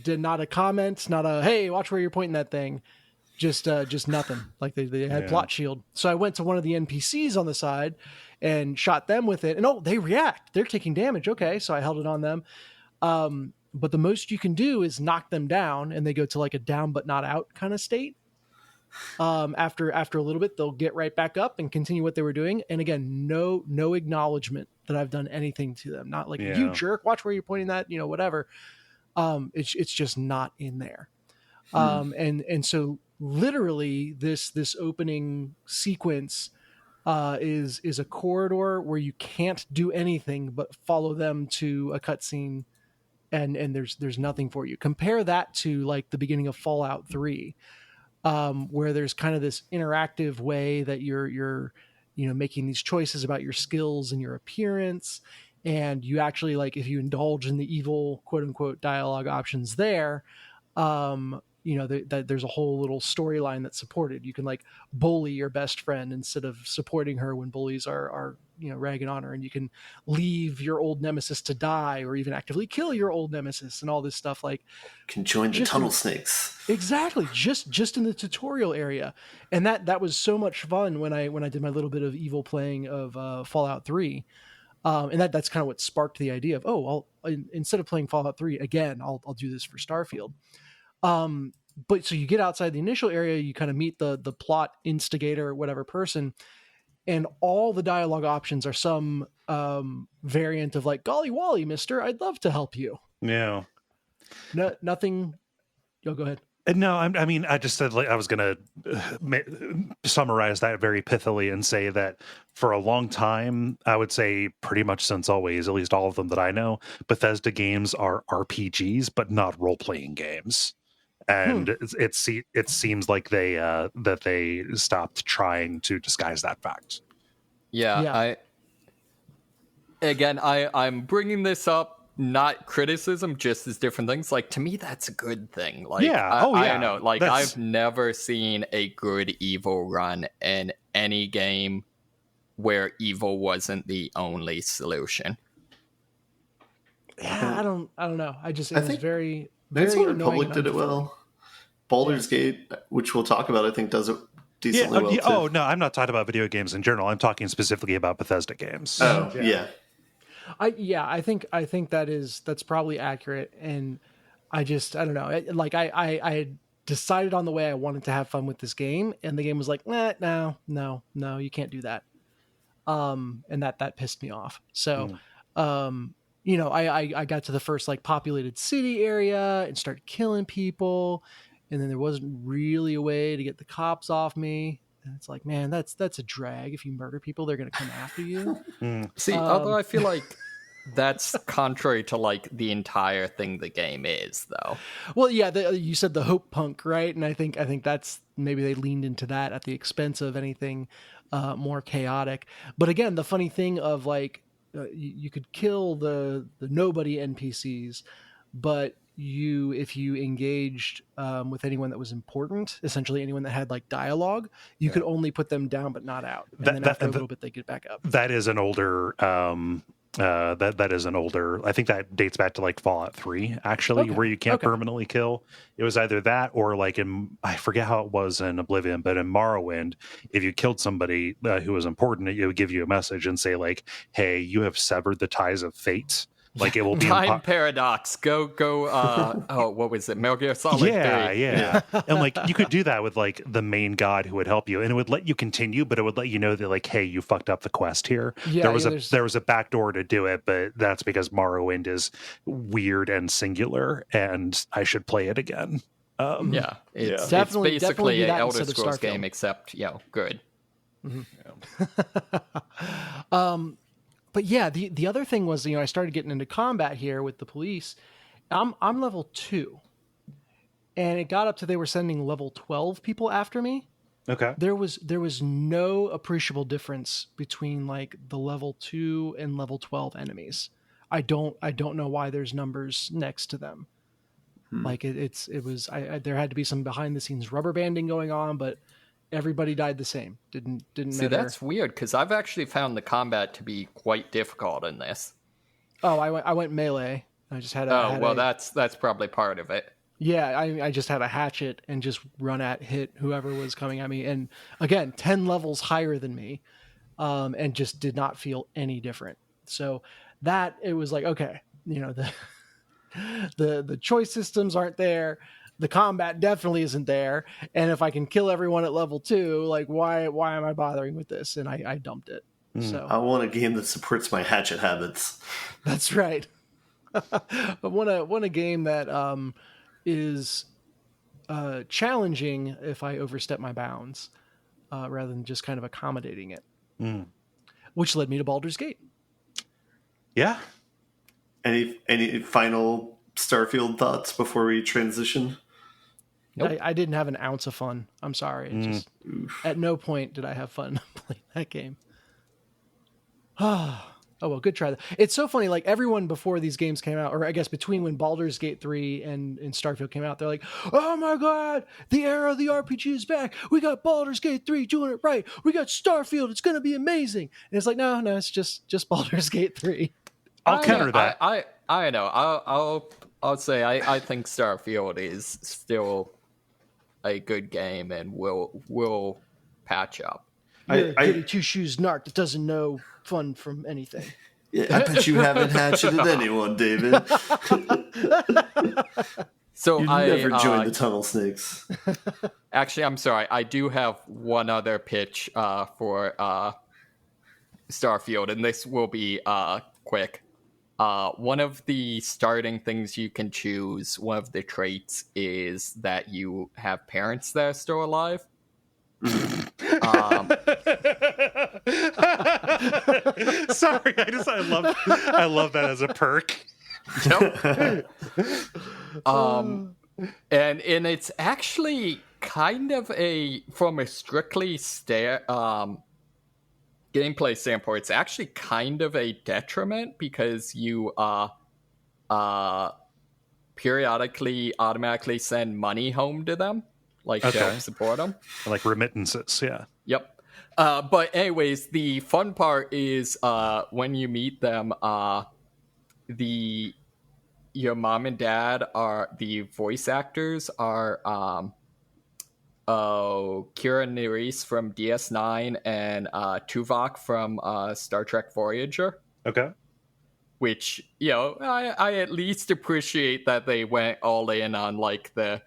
Did not a comment, not a, "Hey, watch where you're pointing that thing." Just nothing. Like they had plot shield. So I went to one of the NPCs on the side and shot them with it. And they react. They're taking damage. Okay. So I held it on them. But the most you can do is knock them down, and they go to like a down but not out kind of state. After a little bit, they'll get right back up and continue what they were doing. And again, no acknowledgement that I've done anything to them. Not like, "You jerk, watch where you're pointing that," whatever. It's just not in there. And so literally this opening sequence is a corridor where you can't do anything but follow them to a cutscene. And there's nothing for you. Compare that to like the beginning of Fallout 3, where there's kind of this interactive way that you're making these choices about your skills and your appearance, and you actually, like, if you indulge in the evil quote unquote dialogue options there, there's a whole little storyline that's supported. You can like bully your best friend instead of supporting her when bullies are ragging on her, and you can leave your old nemesis to die or even actively kill your old nemesis and all this stuff. Like, can join the tunnel snakes. Exactly. Just in the tutorial area. And that was so much fun when I did my little bit of evil playing of Fallout 3. And that's kind of what sparked the idea of, instead of playing Fallout 3 again, I'll do this for Starfield. But so you get outside the initial area, you kind of meet the plot instigator, whatever person, and all the dialogue options are some variant of like, "Golly Wally, mister, I'd love to help you." Yeah. No, nothing. Go ahead. No, I mean, I just said, like, I was going to summarize that very pithily and say that for a long time, I would say pretty much since always, at least all of them that I know, Bethesda games are RPGs, but not role-playing games. And it seems like they stopped trying to disguise that fact. Yeah. I'm bringing this up, not criticism, just as different things. Like, to me, that's a good thing. Like, I don't know. Like, I've never seen a good evil run in any game where evil wasn't the only solution. Yeah, I don't know. I think was very Knights of the annoying. Republic did it well. Baldur's Gate, which we'll talk about, I think does it decently well too. Oh no, I'm not talking about video games in general. I'm talking specifically about Bethesda games. Oh yeah. I think that's probably accurate, and I don't know. Like I had decided on the way I wanted to have fun with this game, and the game was like, no, you can't do that. And that pissed me off. So, I got to the first like populated city area and started killing people, and then there wasn't really a way to get the cops off me. And it's like, man, that's a drag. If you murder people, they're going to come after you. See, although I feel like that's contrary to like the entire thing the game is, though. Well, yeah, you said the hope punk, right? And I think that's maybe they leaned into that at the expense of anything more chaotic. But again, the funny thing of like you could kill the nobody NPCs, but if you engaged with anyone that was important, essentially anyone that had like dialogue, you could only put them down but not out. And then after a little bit, they get back up. That is an older. That is an older. I think that dates back to like Fallout 3, actually, where you can't permanently kill. It was either that or like I forget how it was in Oblivion, but in Morrowind, if you killed somebody who was important, it would give you a message and say like, "Hey, you have severed the ties of fate." Like it will be time paradox. Go. Oh, what was it? Metal Gear Solid 3. Yeah. And like you could do that with like the main god who would help you, and it would let you continue, but it would let you know that like, hey, you fucked up the quest here. Yeah, there was a back door to do it, but that's because Morrowind is weird and singular, and I should play it again. It's definitely basically an that Elder instead of Scrolls Starfield. game, except good. But yeah, the other thing was, I started getting into combat here with the police. I'm level 2, and it got up to they were sending level 12 people after me. Okay. There was no appreciable difference between like the level 2 and level 12 enemies. I don't know why there's numbers next to them. Like it was there had to be some behind the scenes rubber banding going on, but everybody died the same. Didn't See, matter. that's weird because I've actually found the combat to be quite difficult in this. Oh, I went melee. I just had that's probably part of it. Yeah, I just had a hatchet and just hit whoever was coming at me. And again, 10 levels higher than me, and just did not feel any different. So that it was like, okay, the choice systems aren't there. The combat definitely isn't there. And if I can kill everyone at level 2, like why am I bothering with this? And I dumped it. So I want a game that supports my hatchet habits. That's right. I want a game that is challenging if I overstep my bounds, rather than just kind of accommodating it. Which led me to Baldur's Gate. Yeah. Any final Starfield thoughts before we transition? Nope. I didn't have an ounce of fun. I'm sorry. Just at no point did I have fun playing that game. Oh, well, good try. It's so funny. Like everyone before these games came out, or I guess between when Baldur's Gate 3 and Starfield came out, they're like, oh my God, the era of the RPG is back. We got Baldur's Gate 3 doing it right. We got Starfield. It's going to be amazing. And it's like, no, it's just Baldur's Gate 3. I'll counter that. I know. I'll say I think Starfield is still a good game and will patch up. You're a goody two-shoes narc that doesn't know fun from anything. Yeah, I bet you haven't hatcheted anyone, David. So You've never joined the Tunnel Snakes. Actually, I'm sorry. I do have one other pitch for Starfield, and this will be quick. One of the starting things you can choose, one of the traits is that you have parents that are still alive. Sorry, I love that as a perk. Yep. And it's actually kind of from a strictly gameplay standpoint, it's actually kind of a detriment because you periodically automatically send money home to them, like to help support them. Like remittances, yeah. Yep. But anyways, the fun part is when you meet them, your mom and dad are the voice actors are Kira Nerys from DS9 and Tuvok from Star Trek Voyager. Okay. Which, I at least appreciate that they went all in on like the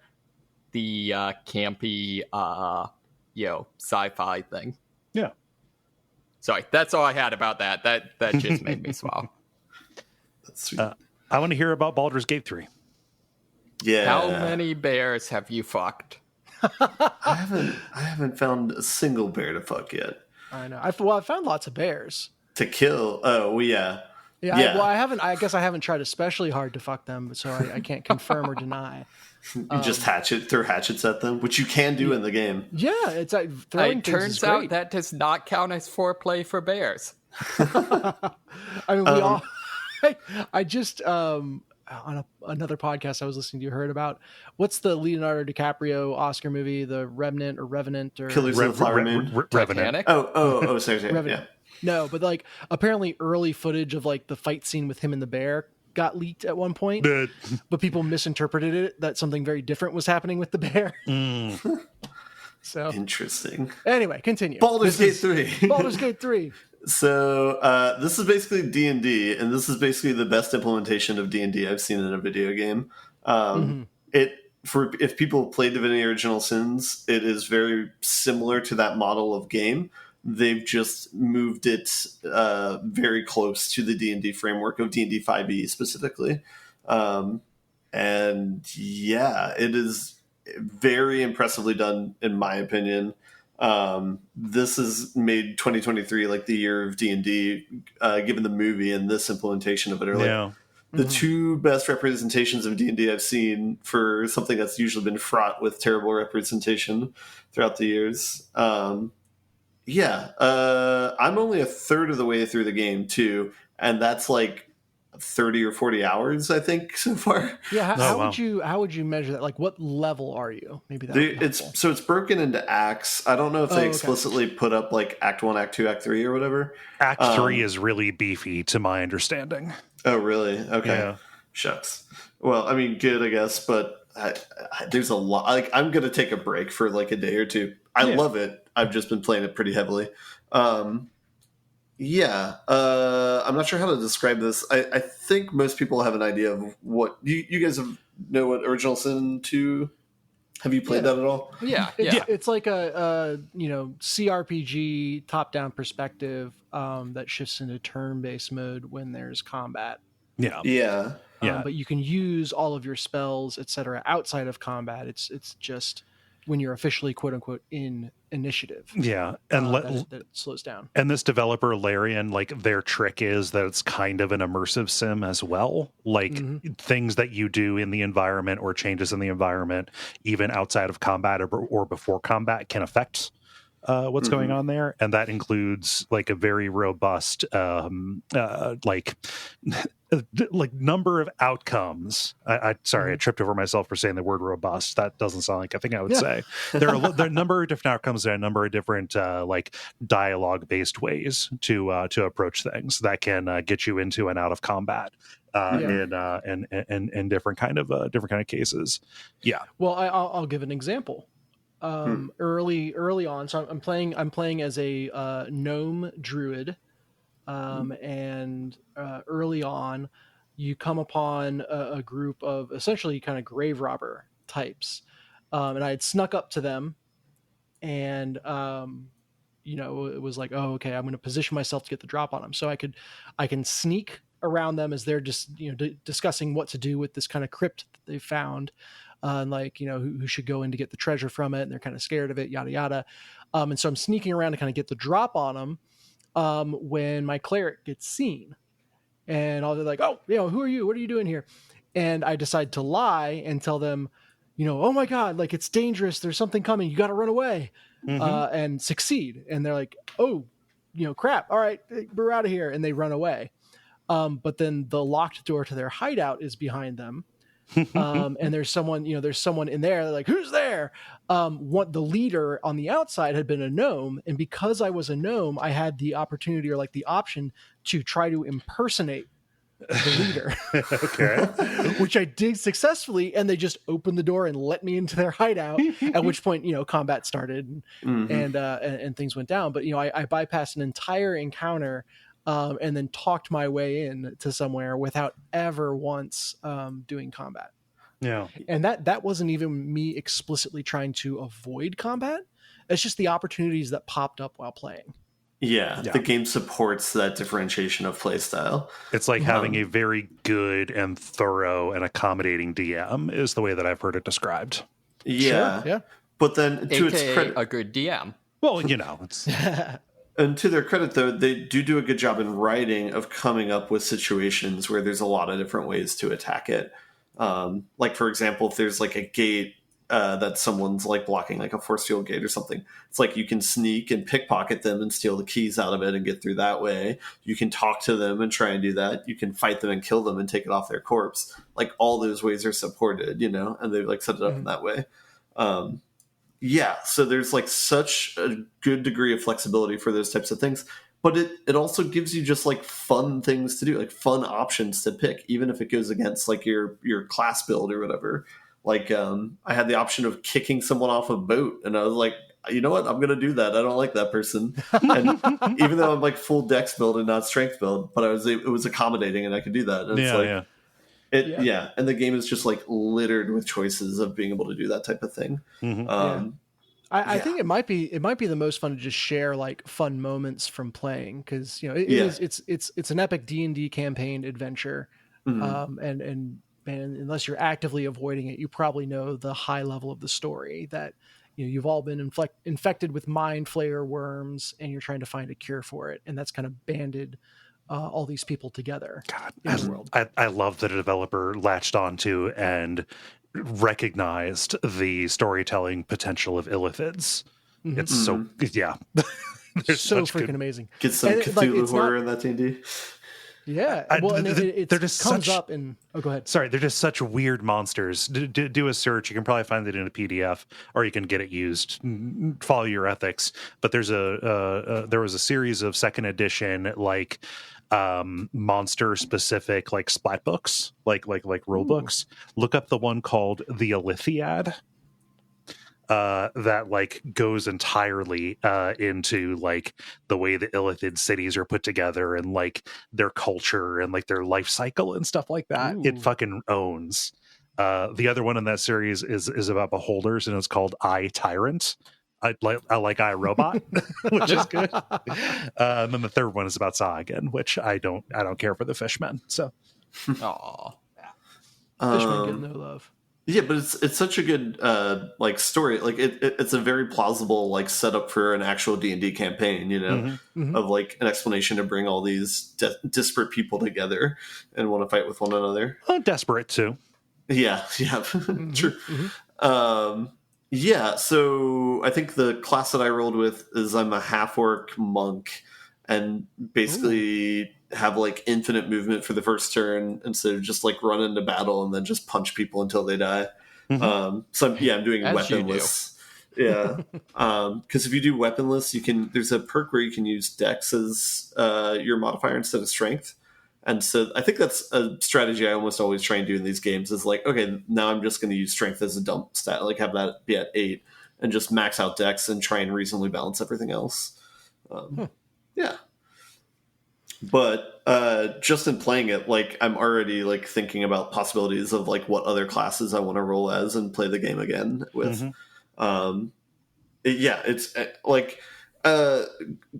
campy sci-fi thing. Yeah. Sorry, that's all I had about that. That just made me smile. That's sweet. I want to hear about Baldur's Gate 3. Yeah. How many bears have you fucked? I haven't found a single bear to fuck yet. I know. I found lots of bears To kill? Oh, well, yeah. Yeah, Yeah. I haven't. I guess I haven't tried especially hard to fuck them, so I can't confirm or deny. You just throw hatchets at them, which you can do in the game. Yeah, it's throwing It things turns is great. out that does not count as foreplay for bears. I mean, we all. I just on another podcast I was listening to, heard about what's the Leonardo DiCaprio Oscar movie, The Revenant or Killers of the Flower Moon. Revenant. Titanic? Oh, sorry. Revenant. Yeah. No, but like apparently early footage of like the fight scene with him and the bear got leaked at one point, but people misinterpreted it that something very different was happening with the bear. So Interesting. Anyway, continue. Baldur's Gate 3. Baldur's Gate 3. So this is basically D&D, and this is basically the best implementation of D&D I've seen in a video game. If people played Divinity Original Sins, it is very similar to that model of game. They've just moved it very close to the D&D framework of D&D 5e specifically. And yeah, it is very impressively done, in my opinion. This has made 2023 like the year of D&D, given the movie and this implementation of it. The two best representations of D&D I've seen for something that's usually been fraught with terrible representation throughout the years. I'm only a third of the way through the game too, and that's like 30 or 40 hours, I think, so far. Yeah, how would you measure that? Like, what level are you? Maybe that it's broken into acts. I don't know if they explicitly put up like Act 1, Act 2, Act 3 or whatever. Act 3 is really beefy, to my understanding. Oh, really? Okay. Yeah. Shucks. Well, I mean, good, I guess, but there's a lot. Like, I'm gonna take a break for like a day or two. I love it. I've just been playing it pretty heavily. I'm not sure how to describe this. I think most people have an idea of what you guys know what Original Sin 2. Have you played that at all? Yeah. It's like a CRPG top-down perspective that shifts into turn-based mode when there's combat. Yeah. But you can use all of your spells, etc., outside of combat. It's just when you're officially quote unquote in initiative. Yeah. And that it slows down. And this developer, Larian, like their trick is that it's kind of an immersive sim as well. Like things that you do in the environment or changes in the environment, even outside of combat or before combat, can affect what's going on there. And that includes like a very robust like number of outcomes. I tripped over myself for saying the word robust. That doesn't sound like a thing I would say. There are a number of different outcomes and a number of different like dialogue based ways to approach things that can get you into and out of combat in different kind of cases. Yeah. Well, I'll give an example. Early on, so I'm playing as a gnome druid. And early on, you come upon a group of essentially kind of grave robber types. And I had snuck up to them and, it was like, oh, okay, I'm going to position myself to get the drop on them. So I can sneak around them as they're just, discussing what to do with this kind of crypt that they found. And who should go in to get the treasure from it. And they're kind of scared of it, yada, yada. And so I'm sneaking around to kind of get the drop on them. When my cleric gets seen, and they're like, oh, who are you? What are you doing here? And I decide to lie and tell them, oh my God, like it's dangerous. There's something coming. You got to run away, and succeed. And they're like, oh, crap. All right, we're out of here. And they run away. But then the locked door to their hideout is behind them. And there's someone in there. They're like, who's there? The leader on the outside had been a gnome. And because I was a gnome, I had the opportunity or like the option to try to impersonate the leader. Okay. Which I did successfully. And they just opened the door and let me into their hideout, at which point, combat started and things went down. But, I bypassed an entire encounter and then talked my way in to somewhere without ever once doing combat. Yeah. And that wasn't even me explicitly trying to avoid combat. It's just the opportunities that popped up while playing. Yeah. The game supports that differentiation of play style. It's like having a very good and thorough and accommodating DM is the way that I've heard it described. Yeah. Sure, yeah. But then to its AKA credit, a good DM. Well, it's and to their credit, though, they do a good job in writing of coming up with situations where there's a lot of different ways to attack it. Like, for example, if there's like a gate that someone's like blocking, like a force field gate or something, it's like you can sneak and pickpocket them and steal the keys out of it and get through that way. You can talk to them and try and do that. You can fight them and kill them and take it off their corpse. Like, all those ways are supported, and they've like set it up in that way. Yeah, so there's like such a good degree of flexibility for those types of things, but it also gives you just like fun things to do, like fun options to pick, even if it goes against like your class build or whatever. Like I had the option of kicking someone off a boat, and I was like, you know what, I'm gonna do that. I don't like that person, and even though I'm like full dex build and not strength build, but it was accommodating and I could do that. And it's like and the game is just like littered with choices of being able to do that type of thing. I think it might be the most fun to just share like fun moments from playing, because it's an epic D&D campaign adventure, and unless you're actively avoiding it, you probably know the high level of the story that you've all been infected with mind flayer worms, and you're trying to find a cure for it, and that's kind of banded all these people together. God, in the world. I love that a developer latched onto and recognized the storytelling potential of illithids. It's so so freaking amazing. Get some Cthulhu horror in that D&D. Yeah, they're just comes up and go ahead. Sorry, they're just such weird monsters. Do a search. You can probably find it in a PDF, or you can get it used. Follow your ethics. But there was a series of second edition like monster specific like splat books, like rule books. Look up the one called the Illithiad. That like goes entirely into like the way the Illithid cities are put together and like their culture and like their life cycle and stuff like that. Ooh. It fucking owns. The other one in that series is about beholders, and it's called I Tyrant. I like I Robot, which is good. And then the third one is about Saw again, which I don't care for the fishmen. So, fishmen get no love. Yeah, but it's such a good like story. Like it's a very plausible like setup for an actual D&D campaign. Of like an explanation to bring all these disparate people together and want to fight with one another. Desperate too. Yeah, true. Yeah, so I think the class that I rolled with is I'm a half-orc monk, and basically have like infinite movement for the first turn instead of just like run into battle and then just punch people until they die. So I'm doing weaponless. Yeah, because if you do weaponless, there's a perk where you can use dex as your modifier instead of strength. And so I think that's a strategy I almost always try and do in these games is like, okay, now I'm just going to use strength as a dump stat, like have that be at 8 and just max out dex and try and reasonably balance everything else. Yeah. But just in playing it, like I'm already like thinking about possibilities of like what other classes I want to roll as and play the game again with. It's like...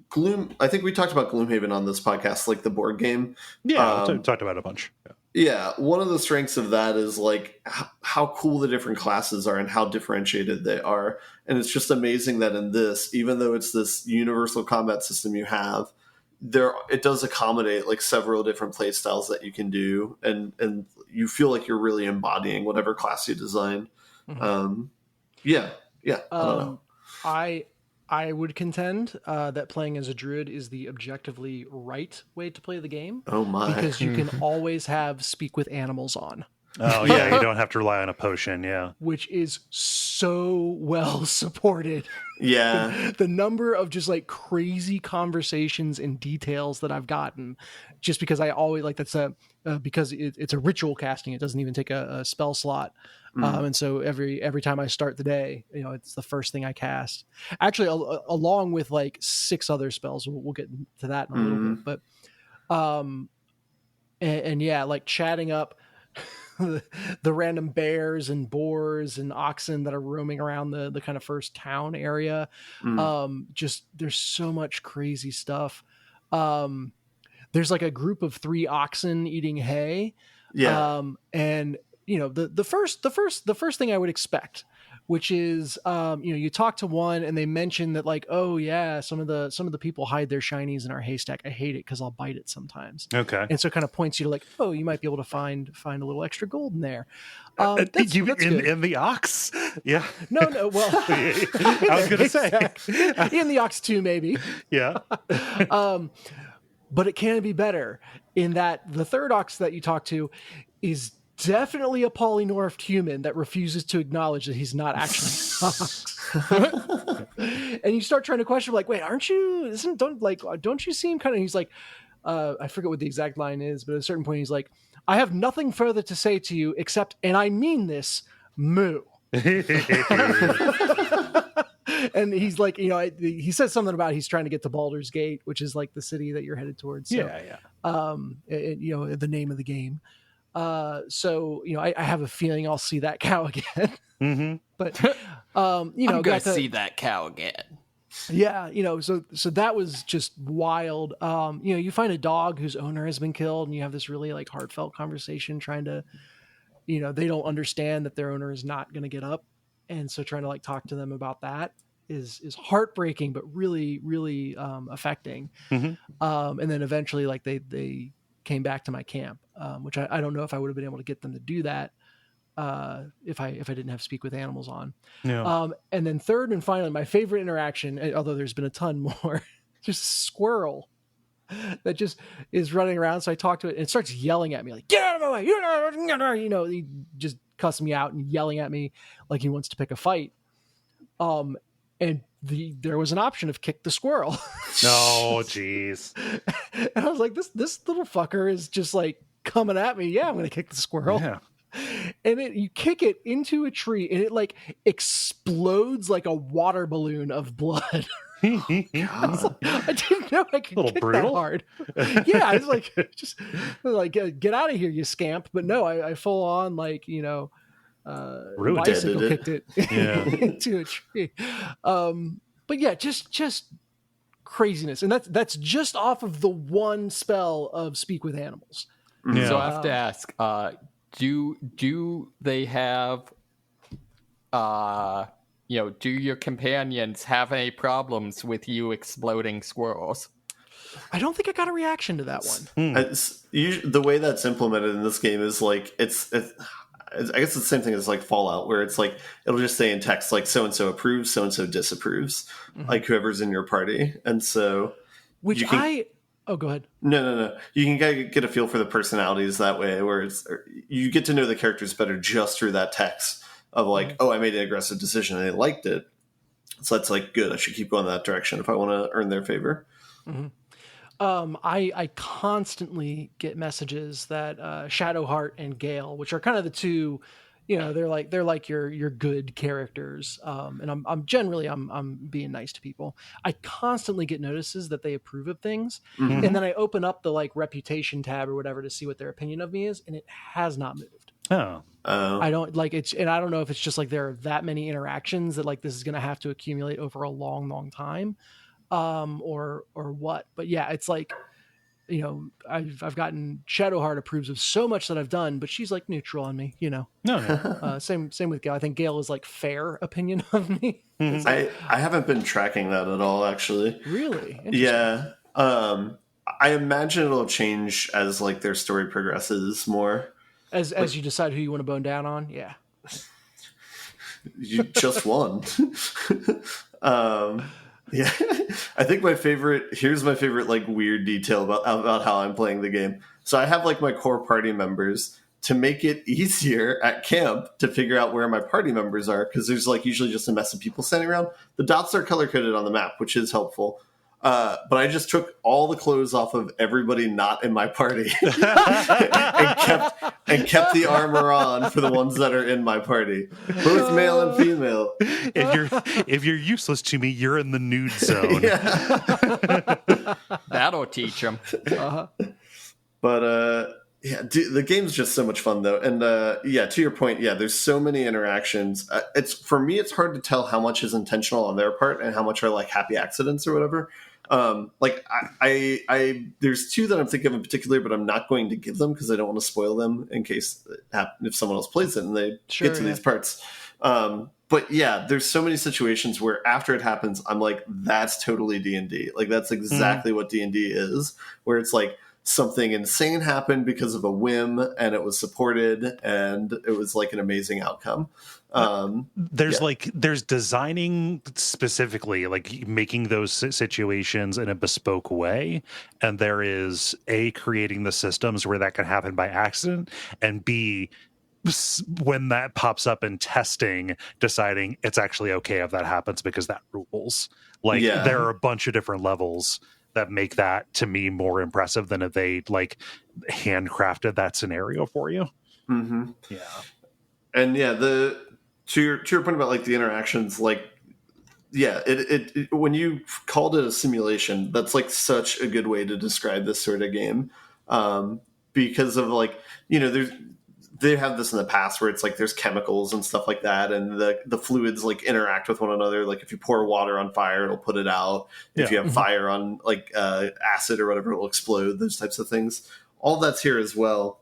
Gloom. I think we talked about Gloomhaven on this podcast, like the board game. Yeah, we talked about it a bunch. Yeah, one of the strengths of that is like how cool the different classes are and how differentiated they are. And it's just amazing that in this, even though it's this universal combat system you have, it does accommodate like several different play styles that you can do, and you feel like you're really embodying whatever class you design. I don't know. I would contend that playing as a druid is the objectively right way to play the game. Oh my! Because you can always have speak with animals on. Oh yeah, you don't have to rely on a potion. Yeah, which is so well supported. Yeah, the number of just like crazy conversations and details that I've gotten, just because I always like that's because it's a ritual casting. It doesn't even take a spell slot. And so every time I start the day, it's the first thing I cast. Actually, along with like 6 other spells, we'll get to that in a little bit. But and yeah, like chatting up the random bears and boars and oxen that are roaming around the kind of first town area. Just there's so much crazy stuff. There's like a group of 3 oxen eating hay. Yeah. And the first thing I would expect which is you talk to one and they mention that like, oh yeah, some of the people hide their shinies in our haystack. I hate it because I'll bite it sometimes. Okay. And so it kind of points you to like, oh, you might be able to find a little extra gold in there. That's good. In the ox? Yeah. No. Well, I was going to say. In the ox 2, maybe. Yeah. But it can be better in that the third ox that you talk to is definitely a polymorphed human that refuses to acknowledge that he's not actually an ox. And you start trying to question, like, wait, don't you seem kind of, he's like, I forget what the exact line is, but at a certain point he's like, I have nothing further to say to you except, and I mean this, moo. And he's like, he says something about he's trying to get to Baldur's Gate, which is like the city that you're headed towards. So, the name of the game. So I have a feeling I'll see that cow again. Mm-hmm. But I'm gonna see that cow again. Yeah, so that was just wild. You find a dog whose owner has been killed, and you have this really like heartfelt conversation trying to, they don't understand that their owner is not going to get up, and so trying to like talk to them about that is heartbreaking, but really, really affecting. Mm-hmm. And then eventually, like they came back to my camp, which I don't know if I would have been able to get them to do that if I didn't have Speak with Animals on. Yeah. And then third and finally, my favorite interaction, although there's been a ton more, just a squirrel that just is running around. So I talk to it and it starts yelling at me like, get out of my way. He just cussing me out and yelling at me like he wants to pick a fight. And there was an option of kick the squirrel. No, jeez. And I was like, this little fucker is just like coming at me. Yeah, I'm going to kick the squirrel. Yeah. And you kick it into a tree and it like explodes like a water balloon of blood. I didn't know I could kick that hard. Yeah, I was like, get out of here, you scamp. But no, I full on like, bicycle kicked it into a tree. But yeah, just craziness. And that's just off of the one spell of Speak with Animals. Yeah. So I have to ask, do they have, do your companions have any problems with you exploding squirrels? I don't think I got a reaction to that one. The way that's implemented in this game is like, it's I guess it's the same thing as like Fallout, where it's like, it'll just say in text, like so-and-so approves, so-and-so disapproves, like whoever's in your party. And so... Oh, go ahead. No. You can get a feel for the personalities that way, where you get to know the characters better just through that text of like, oh, I made an aggressive decision and they liked it. So that's like, good. I should keep going that direction if I want to earn their favor. Mm-hmm. I constantly get messages that Shadowheart and Gale, which are kind of the two, they're like your good characters. And I'm generally being nice to people. I constantly get notices that they approve of things, and then I open up the like reputation tab or whatever to see what their opinion of me is, and it has not moved. Oh. I don't like it, and I don't know if it's just like there are that many interactions that like this is going to have to accumulate over a long, long time. Or what, but yeah, it's like, I've gotten Shadowheart approves of so much that I've done, but she's like neutral on me, No. Same with Gale. I think Gale is like fair opinion of me. Mm-hmm. I haven't been tracking that at all, actually. Really? Yeah. I imagine it'll change as like their story progresses more. As you decide who you want to bone down on. Yeah. You just won. Yeah, I think here's my favorite like weird detail about how I'm playing the game. So I have like my core party members to make it easier at camp to figure out where my party members are, because there's like usually just a mess of people standing around. The dots are color coded on the map, which is helpful. But I just took all the clothes off of everybody not in my party and kept the armor on for the ones that are in my party, both male and female. If you're useless to me, you're in the nude zone. That'll teach them. But the game's just so much fun though, and to your point, there's so many interactions. For me, it's hard to tell how much is intentional on their part and how much are like happy accidents or whatever. There's two that I'm thinking of in particular, but I'm not going to give them because I don't want to spoil them in case if someone else plays it and they get to these parts. But but yeah, there's so many situations where after it happens, I'm like, that's totally D&D. Like, that's exactly what D&D is, where it's like something insane happened because of a whim and it was supported and it was like an amazing outcome. There's designing specifically, like making those situations in a bespoke way, and there is A, creating the systems where that can happen by accident, and B, when that pops up in testing, deciding it's actually okay if that happens because that rules. Like, there are a bunch of different levels that make that, to me, more impressive than if they like handcrafted that scenario for you. Yeah. And yeah, to your point about like the interactions, like, yeah, it when you called it a simulation, that's like such a good way to describe this sort of game, because of like, they have this in the past where it's like there's chemicals and stuff like that, and the fluids like interact with one another. Like if you pour water on fire, it'll put it out. If you have fire on like acid or whatever, it'll explode. Those types of things. All that's here as well.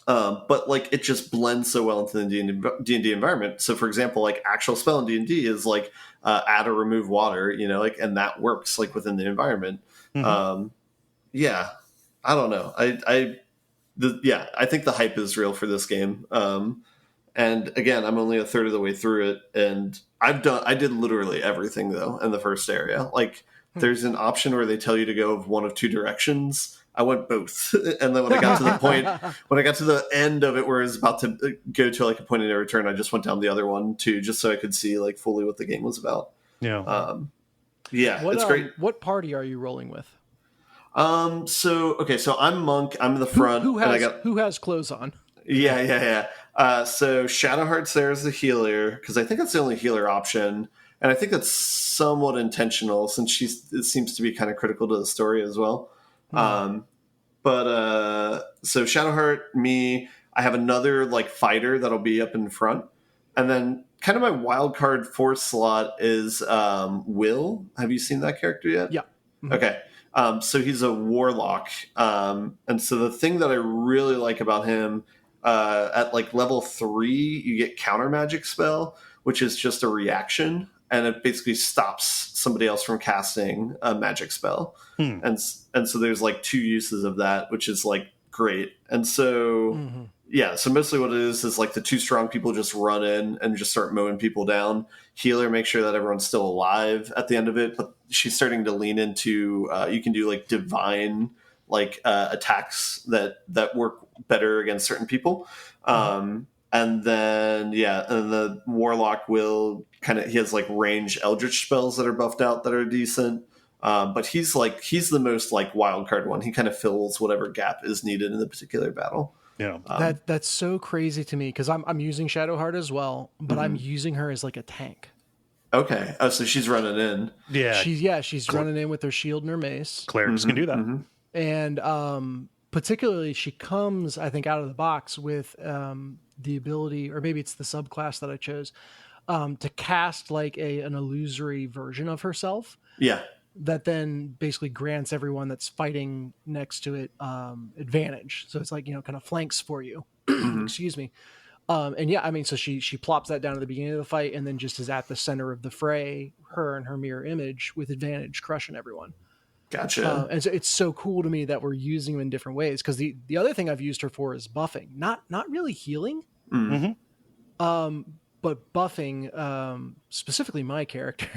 But like it just blends so well into the D&D environment. So for example, like actual spell in D&D is like add or remove water, like, and that works like within the environment. Yeah, I don't know. I think the hype is real for this game. And again, I'm only a third of the way through it, and I did literally everything though in the first area. Like there's an option where they tell you to go one of two directions. I went both. And then when I got to the end of it where it was about to go to like a point of no return, I just went down the other one too, just so I could see like fully what the game was about. Yeah. It's great. What party are you rolling with? So I'm Monk. I'm in the front. Who has clothes on? Yeah. So Shadowheart's there as the healer, because I think that's the only healer option. And I think that's somewhat intentional since it seems to be kind of critical to the story as well. So Shadowheart, me, I have another like fighter that'll be up in front. And then kind of my wild card fourth slot is Will. Have you seen that character yet? Yeah. Okay. So he's a warlock. And so the thing that I really like about him, at like level 3, you get counter magic spell, which is just a reaction. And it basically stops somebody else from casting a magic spell. And so there's like 2 uses of that, which is like great. And so, so mostly what it is like the 2 strong people just run in and just start mowing people down. Healer, make sure that everyone's still alive at the end of it. But she's starting to lean into, you can do like divine like attacks that work better against certain people. And then, and the warlock will he has like range eldritch spells that are buffed out that are decent. But he's the most like wild card one. He kind of fills whatever gap is needed in the particular battle. Yeah. That's so crazy to me because I'm using Shadowheart as well, but I'm using her as like a tank. Okay. Oh, so she's running in. Yeah. She's running in with her shield and her mace. Clerics can do that. And particularly she comes, I think, out of the box with the ability, or maybe it's the subclass that I chose, to cast like an illusory version of herself. Yeah. That then basically grants everyone that's fighting next to it advantage. So it's like, kind of flanks for you. Excuse me. So she plops that down at the beginning of the fight and then just is at the center of the fray, her and her mirror image with advantage, crushing everyone. Gotcha. And so it's so cool to me that we're using them in different ways, because the other thing I've used her for is buffing, not really healing, but buffing specifically my character.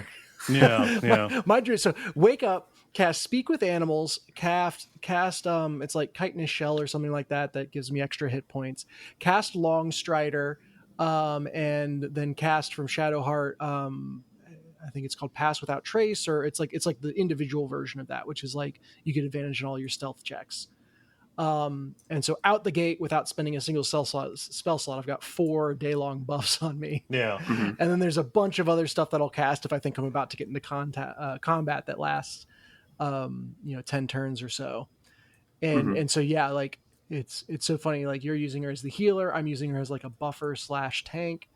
My dream. So wake up, cast Speak with Animals, cast it's like Chitinous Shell or something like that gives me extra hit points. Cast Long Strider, and then cast from Shadowheart. I think it's called Pass Without Trace, or it's like the individual version of that, which is like you get advantage in all your stealth checks. And so out the gate, without spending a single spell slot, I've got 4 day-long buffs on me. Yeah. And then there's a bunch of other stuff that I'll cast if I think I'm about to get into combat that lasts, 10 turns or so. And so, like it's so funny. Like you're using her as the healer. I'm using her as like a buffer / tank.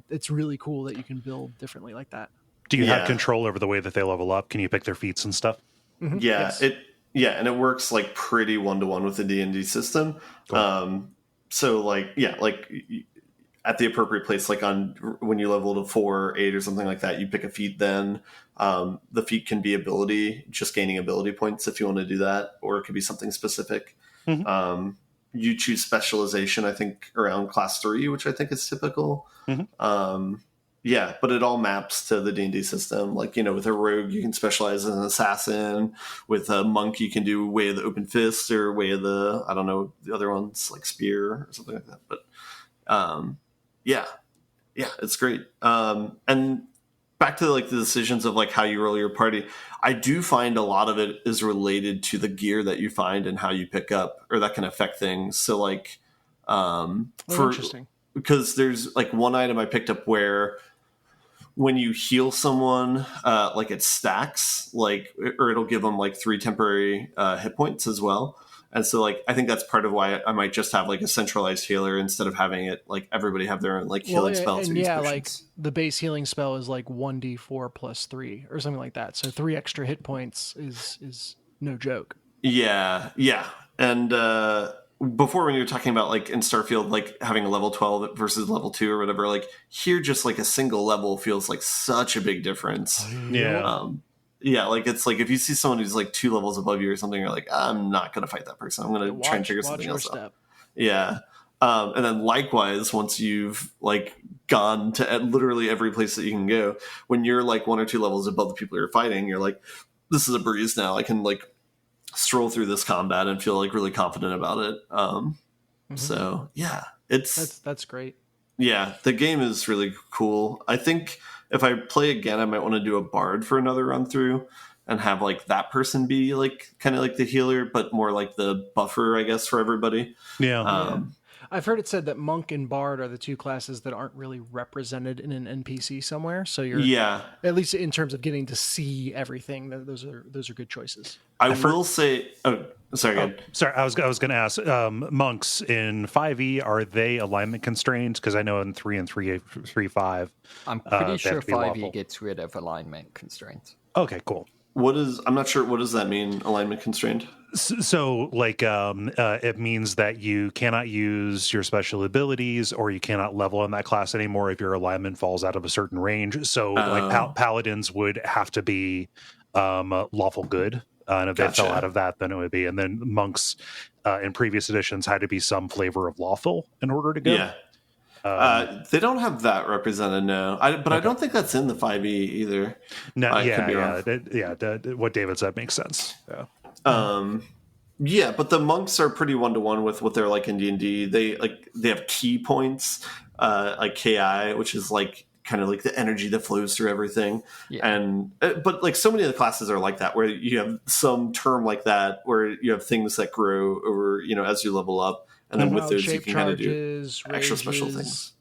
It's really cool that you can build differently like that. Do you have control over the way that they level up? Can you pick their feats and stuff? Yes. And it works like pretty 1-to-1 with the D&D system. Cool. So like at the appropriate place, like on when you level to 4 or 8 or something like that, you pick a feat. Then the feat can be ability, just gaining ability points if you want to do that, or it could be something specific. You choose specialization, I think, around class 3, which I think is typical. Yeah, but it all maps to the D&D system. Like, with a rogue, you can specialize as an assassin. With a monk, you can do Way of the Open Fist or Way of the, I don't know, the other ones, like Spear or something like that. But yeah, it's great. And back to like the decisions of like how you roll your party, I do find a lot of it is related to the gear that you find and how you pick up, or that can affect things. So like, interesting. Because there's like one item I picked up where when you heal someone, like it stacks, like, or it'll give them like 3 temporary hit points as well. And so, like, I think that's part of why I might just have like a centralized healer instead of having it like everybody have their own like healing spells. And yeah, like the base healing spell is like 1d4 plus 3 or something like that. So 3 extra hit points is no joke. Yeah. And before, when you were talking about like in Starfield, like having a level 12 versus level 2 or whatever, like here, just like a single level feels like such a big difference. Yeah, like it's like if you see someone who's like 2 levels above you or something, you're like, I'm not going to fight that person. I'm going to try and figure something else out. Yeah. And then likewise, once you've like gone to literally every place that you can go, when you're like 1 or 2 levels above the people you're fighting, you're like, this is a breeze now. I can like stroll through this combat and feel like really confident about it. So yeah, that's great. Yeah, the game is really cool. I think if I play again, I might want to do a bard for another run through and have like that person be like kind of like the healer, but more like the buffer, I guess, for everybody. Yeah. I've heard it said that monk and bard are the 2 classes that aren't really represented in an NPC somewhere. So you're at least in terms of getting to see everything, those are good choices. I will say, sorry, I was going to ask, monks in 5e, are they alignment constrained? Because I know in 3 and 3.5, I'm pretty sure 5e gets rid of alignment constraints. Okay, cool. I'm not sure, what does that mean, alignment constrained? So like, it means that you cannot use your special abilities, or you cannot level in that class anymore if your alignment falls out of a certain range. So like paladins would have to be lawful good. And if they fell out of that, then it would be. And then monks in previous editions had to be some flavor of lawful in order to go. Yeah. They don't have that represented, no. But I don't think that's in the 5e either. No, what David said makes sense. Yeah, but the monks are pretty 1-to-1 with what they're like in D&D. They have key points, like KI, which is like kind of like the energy that flows through everything. And but like so many of the classes are like that, where you have some term like that where you have things that grow over, as you level up, and then with those you can kind of do extra special things.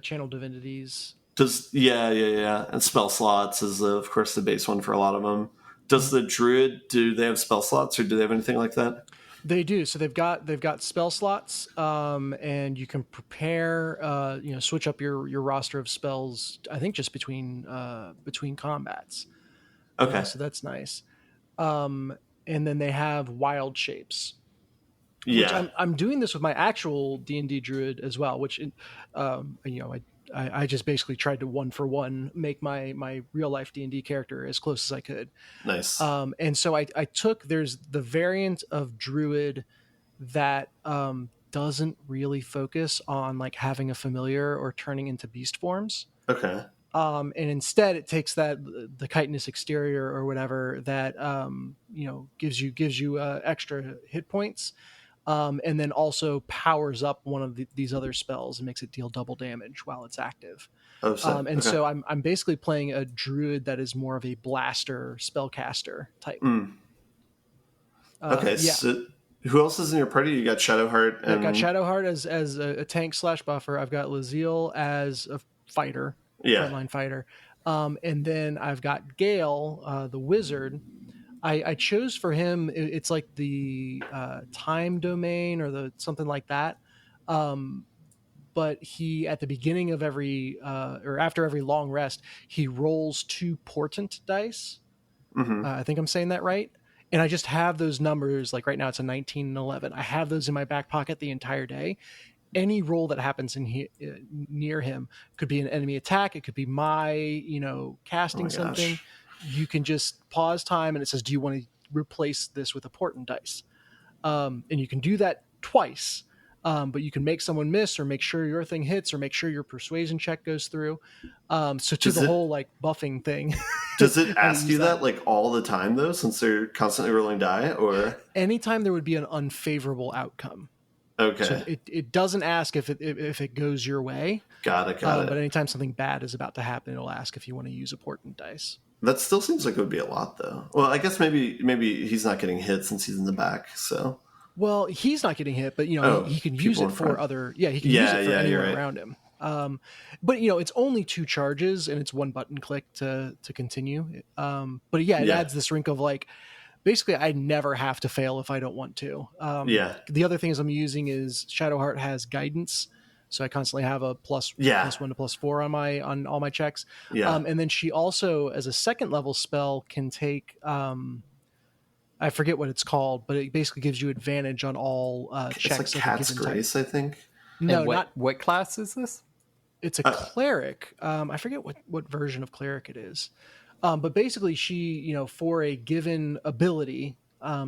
Channel divinities. And spell slots is of course the base one for a lot of them. Does the druid, do they have spell slots, or do they have anything like that? They do. So they've got spell slots, and you can prepare, switch up your roster of spells. I think just between combats. Okay, so that's nice. And then they have wild shapes. Yeah, which I'm doing this with my actual D&D druid as well. Which, I just basically tried to 1-for-1 make my real life D&D character as close as I could. Nice. And so I took, there's the variant of druid that doesn't really focus on like having a familiar or turning into beast forms. Okay. And instead it takes the chitinous exterior or whatever that gives you extra hit points. And then also powers up one of these other spells and makes it deal double damage while it's active. So I'm basically playing a druid that is more of a blaster spellcaster type. So who else is in your party? You got Shadowheart. I've got Shadowheart as a tank / buffer. I've got Laziel as a fighter, frontline fighter. And then I've got Gale, the wizard. I chose for him, it's like the time domain or something like that. But he, at the beginning of every, or after every long rest, he rolls 2 portent dice. I think I'm saying that right. And I just have those numbers, like right now it's a 19 and 11. I have those in my back pocket the entire day. any roll that happens near him. Could be an enemy attack. It could be casting something. Gosh. You can just pause time, and it says, "Do you want to replace this with a portent dice?" And you can do that twice. But you can make someone miss, or make sure your thing hits, or make sure your persuasion check goes through. Whole like buffing thing. Does it ask you that like all the time though, since they're constantly rolling die, or anytime there would be an unfavorable outcome? Okay. So it doesn't ask if it goes your way. Got it. But anytime something bad is about to happen, it'll ask if you want to use a portent dice. That still seems like it would be a lot though. Well, I guess maybe he's not getting hit since he's in the back, so. Well, he's not getting hit, but he can use it for other. Yeah, he can use it for anyone around him. But it's only 2 charges, and it's 1 button click to continue. But it adds this wrinkle of like, basically, I never have to fail if I don't want to. The other things I'm using is Shadowheart has guidance, so I constantly have a plus 1 to +4 on all my checks. And then she also, as a 2nd level spell, can take. I forget what it's called, but it basically gives you advantage on all checks. It's like Cat's Grace, I think. No, what class is this? It's a cleric. I forget what version of cleric it is. But basically she, for a given ability,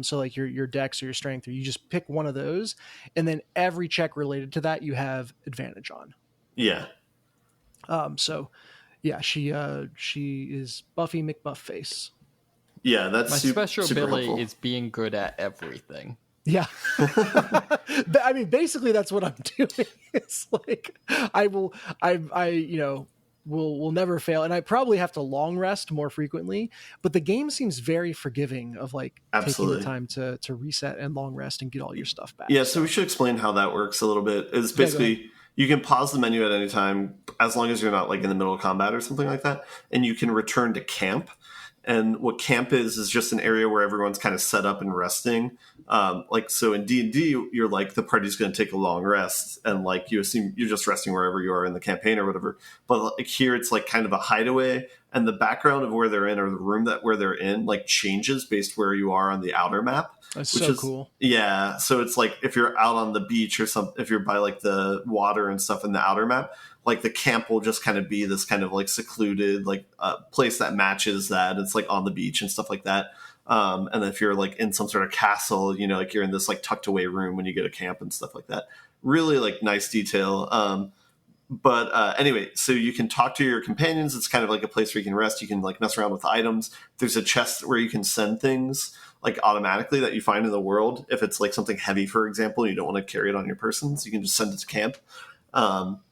so like your dex or your strength, or you just pick one of those, and then every check related to that you have advantage on. Yeah. She is Buffy McBuffface. Yeah, that's my special super ability helpful. is being good at everything. Yeah. I mean, basically that's what I'm doing. It's like will never fail. And I probably have to long rest more frequently, but the game seems very forgiving of like taking the time to reset and long rest and get all your stuff back. Yeah. So we should explain how that works a little bit. It's basically, you can pause the menu at any time, as long as you're not like in the middle of combat or something like that. And you can return to camp. And what camp is just an area where everyone's kind of set up and resting. So in D&D, you're like, the party's going to take a long rest. And like, you assume you're just resting wherever you are in the campaign or whatever. But like here, it's like kind of a hideaway. And the background of where they're in, or the room where they're in, like changes based where you are on the outer map. That's so cool. Yeah. So it's like if you're out on the beach or something, if you're by like the water and stuff in the outer map, like the camp will just kind of be this kind of like secluded, like place that matches that. It's like on the beach and stuff like that. And then if you're like in some sort of castle, like you're in this like tucked away room when you go to camp and stuff like that. Really like nice detail. But anyway, so you can talk to your companions. It's kind of like a place where you can rest. You can like mess around with items. There's a chest where you can send things like automatically that you find in the world. If it's like something heavy, for example, and you don't want to carry it on your person, so you can just send it to camp.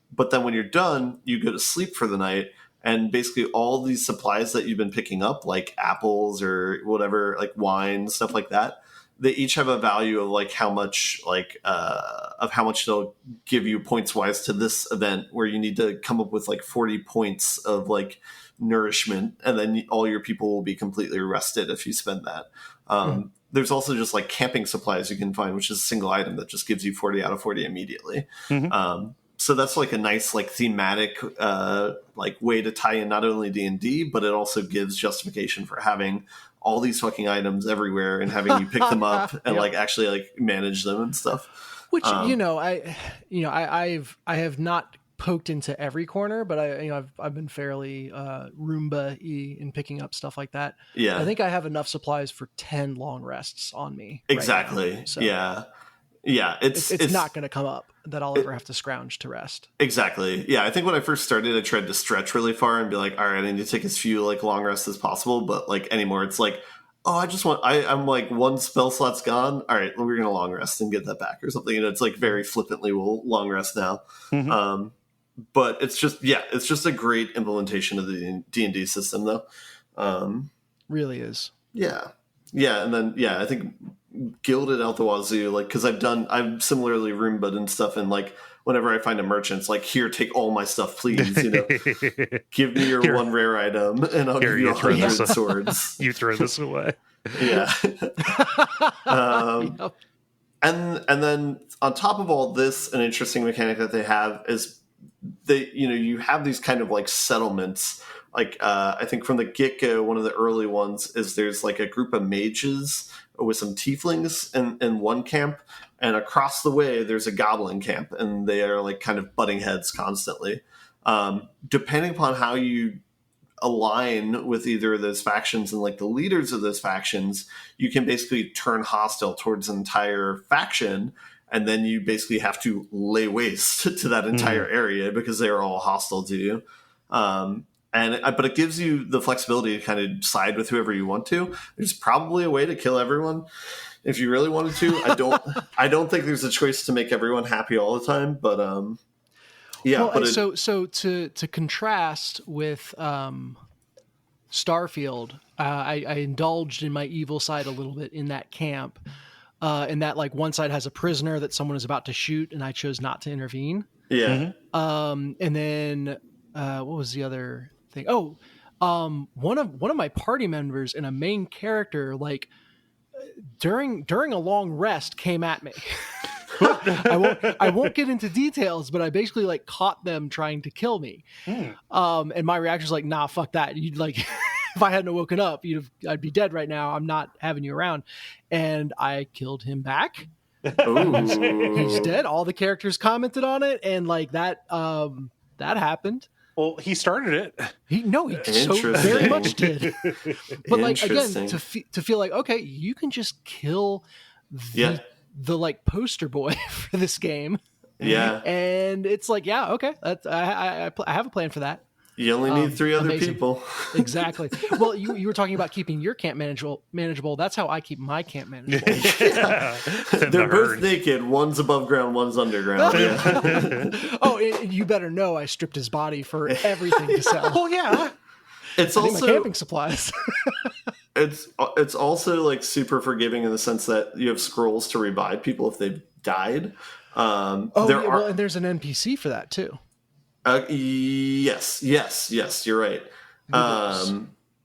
But then when you're done, you go to sleep for the night. And basically all these supplies that you've been picking up, like apples or whatever, like wine, stuff like that, they each have a value of like how much they'll give you points wise to this event, where you need to come up with like 40 points of like nourishment. And then all your people will be completely rested if you spend that. There's also just like camping supplies you can find, which is a single item that just gives you 40 out of 40 immediately. So that's like a nice like thematic like way to tie in not only D&D, but it also gives justification for having all these fucking items everywhere and having you pick them up and like actually like manage them and stuff. Which I have not poked into every corner, but I've been fairly Roomba-y in picking up stuff like that. Yeah, I think I have enough supplies for 10 long rests on me. Exactly. Right now, so. Yeah, it's not going to come up that I'll ever have to scrounge to rest. Exactly. Yeah, I think when I first started, I tried to stretch really far and be like, all right, I need to take as few like long rests as possible. But like anymore, it's like, oh, I'm like 1 spell slot's gone. All right, we're gonna long rest and get that back or something. It's like very flippantly, we'll long rest now. But it's just a great implementation of the D&D system, though. Really is. Yeah, and then I think gilded out the wazoo, like, because I'm similarly Roomba'd and stuff, and like whenever I find a merchant, it's like, here, take all my stuff, please. Give me your one rare item, and I'll give you 100 swords. You throw this away. Yeah. Yep. And then on top of all this, an interesting mechanic that they have is you have these kind of like settlements. Like I think from the get-go, one of the early ones is there's like a group of mages with some tieflings in one camp, and across the way there's a goblin camp, and they are like kind of butting heads constantly. Depending upon how you align with either of those factions and like the leaders of those factions, you can basically turn hostile towards an entire faction, and then you basically have to lay waste to that entire area because they are all hostile to you. But it gives you the flexibility to kind of side with whoever you want to. There's probably a way to kill everyone if you really wanted to. I don't think there's a choice to make everyone happy all the time, but yeah. Well, But so to contrast with Starfield, I indulged in my evil side a little bit in that camp, and that like one side has a prisoner that someone is about to shoot, and I chose not to intervene. yeah. And then what was the other thing? Oh, one of my party members and a main character, like during a long rest, came at me. I won't get into details, but I basically like caught them trying to kill me. And my reaction was like, nah, fuck that. You'd like, if I hadn't woken up, I'd be dead right now. I'm not having you around. And I killed him back. He's dead. All the characters commented on it. And like that happened. Well, he started it. He so very much did. But like, again, to feel like, okay, you can just kill the like poster boy for this game. Yeah. And it's like, yeah, okay. I have a plan for that. You only need 3 other amazing. people. Exactly. Well, you were talking about keeping your camp manageable. That's how I keep my camp manageable. They're both naked. One's above ground, one's underground. Yeah. Oh, and you better know I stripped his body for everything to sell. Well, yeah. It's also my camping supplies. It's also like super forgiving in the sense that you have scrolls to revive people if they've died. And there's an NPC for that too. Yes, you're right.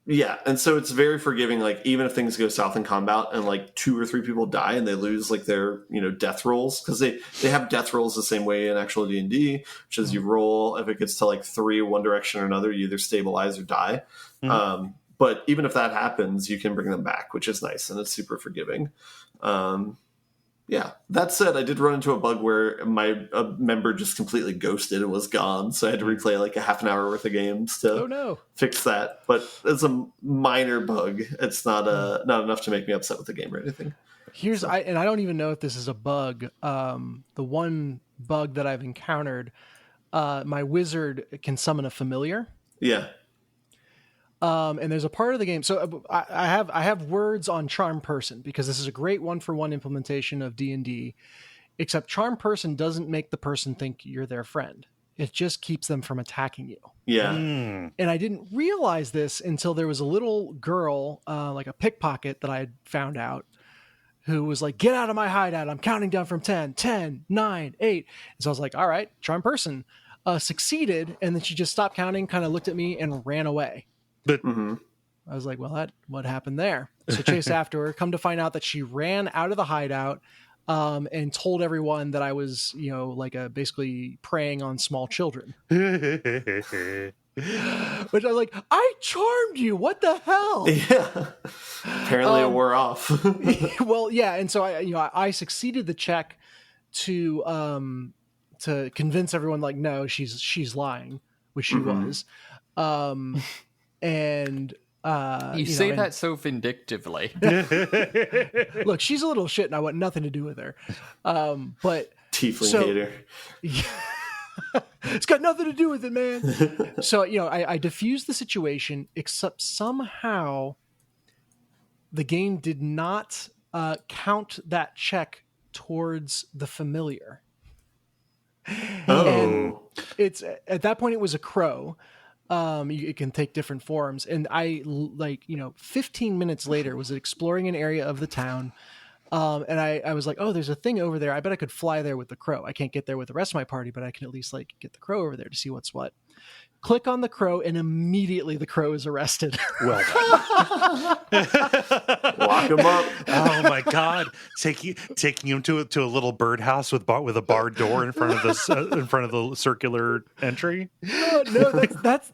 Yeah, and so it's very forgiving. Like even if things go south in combat and like 2 or 3 people die and they lose like their death rolls, because they have death rolls the same way in actual D&D, which is you roll, if it gets to like 3 one direction or another, you either stabilize or die. But even if that happens, you can bring them back, which is nice, and it's super forgiving. Yeah. That said, I did run into a bug where a member just completely ghosted and was gone, so I had to replay like a half an hour worth of games to fix that. But it's a minor bug. It's not enough to make me upset with the game or anything. I don't even know if this is a bug. The one bug that I've encountered, my wizard can summon a familiar. Yeah. And there's a part of the game. So I have words on Charm Person because this is a great 1-for-1 implementation of D&D, except Charm Person doesn't make the person think you're their friend. It just keeps them from attacking you. Yeah. And I didn't realize this until there was a little girl, like a pickpocket that I had found out, who was like, get out of my hideout. I'm counting down from 10, 9, 8. And so I was like, all right, Charm Person succeeded. And then she just stopped counting, kind of looked at me and ran away. But I was like, well, what happened there? So chase after her, come to find out that she ran out of the hideout and told everyone that I was, basically preying on small children. Which I was like, I charmed you. What the hell? Yeah. Apparently it wore off. Well, yeah. And so I succeeded the check to convince everyone like, no, she's lying, which she was. And you say that so vindictively. Look, she's a little shit and I want nothing to do with her. But tiefling hater. It's got nothing to do with it, man. So, I diffused the situation, except somehow the game did not count that check towards the familiar. Oh. And it's at that point it was a crow. It can take different forms. And I 15 minutes later was exploring an area of the town. And I was like, oh, there's a thing over there. I bet I could fly there with the crow. I can't get there with the rest of my party, but I can at least get the crow over there to see what's what. click on the crow, and immediately the crow is arrested. Well done. Lock him up. Oh my God! Taking him to a little birdhouse with a barred door in front of the circular entry. No,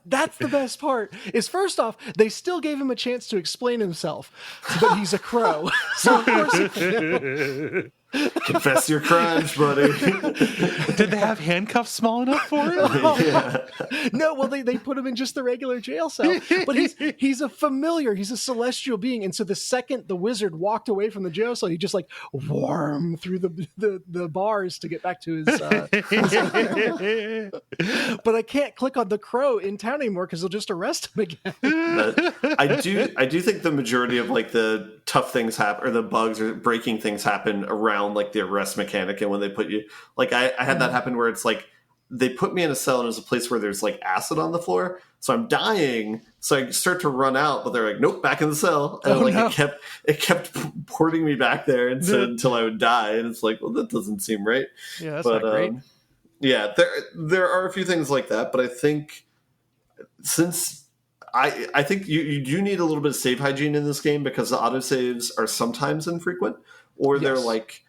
that's the best part. Is first off, they still gave him a chance to explain himself, but he's a crow, so of course he failed. Confess your crimes, buddy. Did they have handcuffs small enough for him? Yeah. No, well, they put him in just the regular jail cell. But he's a familiar. He's a celestial being. And so the second the wizard walked away from the jail cell, he just like wormed through the bars to get back to his. But I can't click on the crow in town anymore because they'll just arrest him again. But I do think the majority of like the tough things happen, or the bugs or breaking things happen around like the arrest mechanic. And when they put you, like I had that happen where it's like they put me in a cell and there's a place where there's like acid on the floor, so I'm dying, so I start to run out, but they're like, nope, back in the cell. And it kept porting me back there until I would die. And it's like, well, that doesn't seem right. Yeah, that's not great. Yeah, there are a few things like that, but I think since I think you do need a little bit of save hygiene in this game, because the autosaves are sometimes infrequent, or they're like,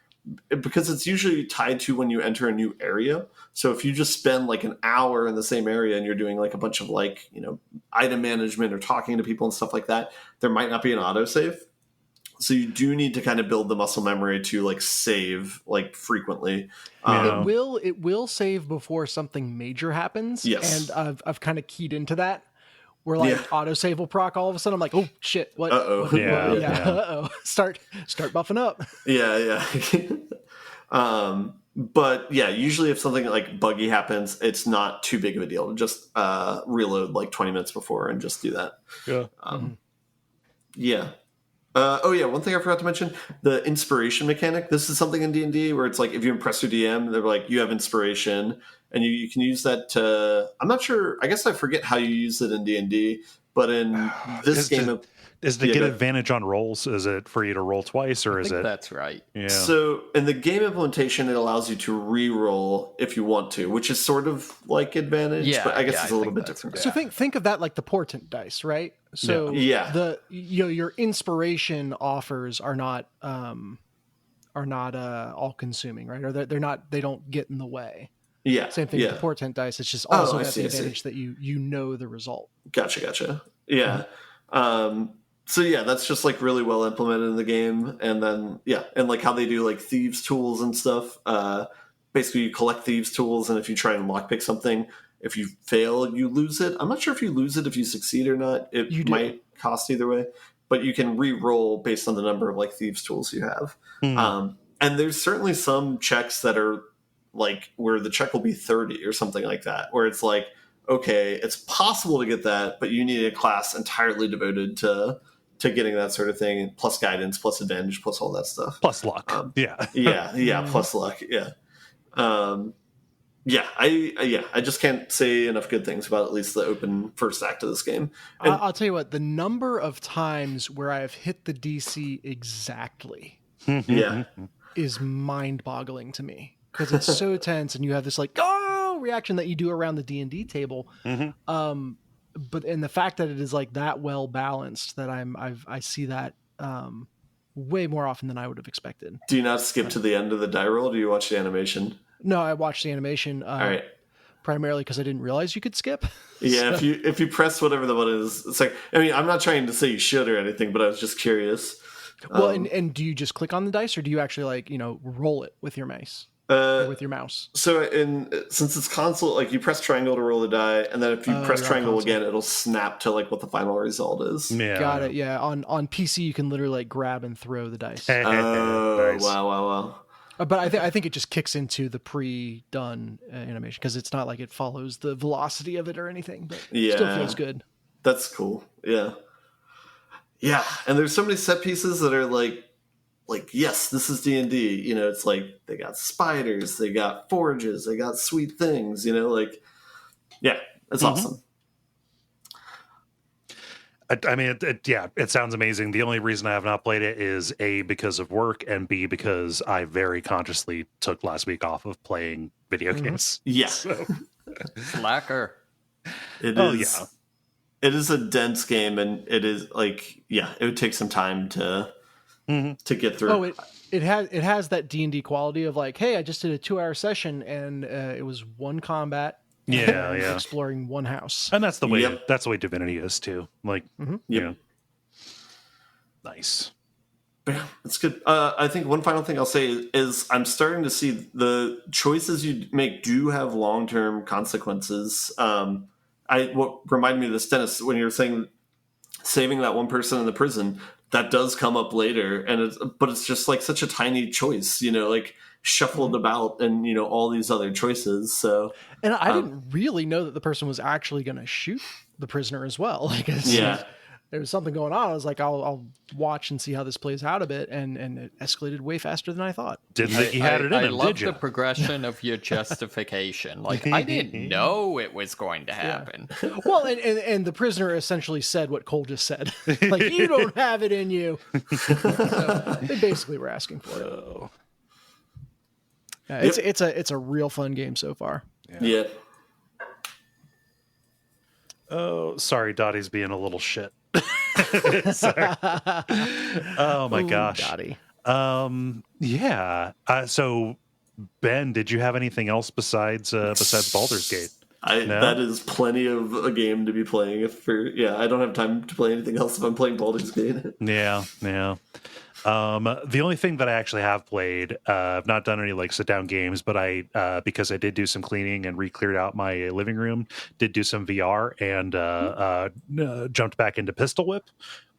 because it's usually tied to when you enter a new area. So if you just spend like an hour in the same area and you're doing like a bunch of like, you know, item management or talking to people and stuff like that, there might not be an autosave. So you do need to kind of build the muscle memory to like save like frequently. It will save before something major happens. Yes. And I've kind of keyed into that. Where like autosave will proc all of a sudden. I'm like, oh shit, what? Uh-oh. Uh-oh. Start buffing up. Yeah. But yeah, usually if something like buggy happens, it's not too big of a deal. Just reload like 20 minutes before and just do that. Yeah. Yeah. One thing I forgot to mention, the inspiration mechanic. This is something in D&D where it's like if you impress your DM, they're like, you have inspiration, and you can use that to, I'm not sure, I guess I forget how you use it in D&D, but in this game... Is it to get advantage on rolls? Is it for you to roll twice, or is it? That's right. Yeah. So in the game implementation, it allows you to re-roll if you want to, which is sort of like advantage, but I guess it's a little bit different. So think of that like the portent dice, right? So your inspiration offers are not all consuming, right? Or they don't get in the way. Yeah. Same thing with the portent dice. It's just also the advantage that you know the result. Gotcha. Yeah. So yeah, that's just like really well implemented in the game. And then, and like how they do like thieves tools and stuff. Basically you collect thieves tools, and if you try and lockpick something, if you fail, you lose it. I'm not sure if you lose it if you succeed or not. It might cost either way, but you can re-roll based on the number of like thieves tools you have. And there's certainly some checks that are like where the check will be 30 or something like that, where it's like, okay, it's possible to get that, but you need a class entirely devoted to getting that sort of thing, plus guidance, plus advantage, plus all that stuff. Plus luck. Plus luck. Yeah. I just can't say enough good things about at least the open first act of this game. And I'll tell you what, the number of times where I have hit the DC exactly is mind-boggling to me, because it's so tense, and you have this like, reaction that you do around the D&D table. But in the fact that it is like that well balanced, that I see that way more often than I would have expected. Do you not skip to the end of the die roll? Or do you watch the animation? No, I watched the animation. All right. Primarily because I didn't realize you could skip. Yeah, so. if you press whatever the button is, it's like, I mean, I'm not trying to say you should or anything, but I was just curious. Well, and do you just click on the dice, or do you actually like, roll it with your mouse? With your mouse. So since it's console, like you press triangle to roll the die, and then if you press triangle again, it'll snap to like what the final result is. Yeah. Got it. Yeah. On PC, you can literally like grab and throw the dice. Nice. Wow. But I think it just kicks into the pre-done animation, because it's not like it follows the velocity of it or anything, but still feels good. That's cool. Yeah. And there's so many set pieces that are like, yes, this is D&D. It's like they got spiders, they got forges, they got sweet things. It's awesome. I mean, it sounds amazing. The only reason I have not played it is A, because of work, and B, because I very consciously took last week off of playing video games. Yeah. Slacker. It Oh, is. yeah. It is a dense game, and it is like, yeah, it would take some time to get through. Oh, it has that D&D quality of like, hey, I just did a 2-hour session and it was one combat, Yeah, and yeah. exploring one house. And that's the way Yep. that's the way Divinity is too. Like, Yep. you know, nice. Yeah, it's good. I think one final thing I'll say is I'm starting to see the choices you make do have long-term consequences. What reminded me of this, Dennis, when you were saying saving that one person in the prison, that does come up later, but it's just like such a tiny choice, like shuffled about, and all these other choices. So, And I didn't really know that the person was actually going to shoot the prisoner as well. Like, there was something going on. I was like, I'll watch and see how this plays out a bit, and it escalated way faster than I thought. Didn't think he had it in him, I love did you? the progression of your justification. Like, I didn't know it was going to happen. Well, and the prisoner essentially said what Kole just said. Like, you don't have it in you. So they basically were asking for it. Yeah, it's a real fun game so far. Yeah. Oh, sorry, Dottie's being a little shit. Sorry. Oh my gosh. Dottie. Yeah. So Ben, did you have anything else besides Baldur's Gate? No? That is plenty of a game to be playing. I don't have time to play anything else if I'm playing Baldur's Gate. Yeah. The only thing that I actually have played, I've not done any like sit down games, but I because I did do some cleaning and re-cleared out my living room, did do some VR and jumped back into Pistol Whip,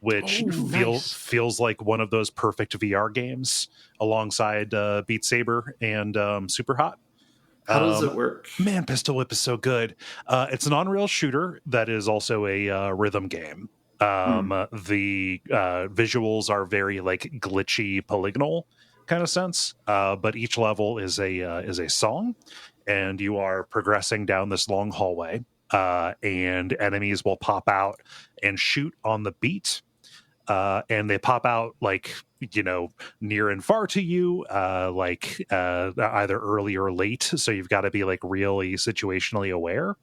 which feels like one of those perfect VR games alongside Beat Saber and Super Hot. How does it work? Man, Pistol Whip is so good. It's an on-rail shooter that is also a rhythm game. The visuals are very like glitchy, polygonal kind of sense. But each level is a song, and you are progressing down this long hallway. And enemies will pop out and shoot on the beat. And they pop out like, near and far to you, either early or late. So you've got to be like really situationally aware.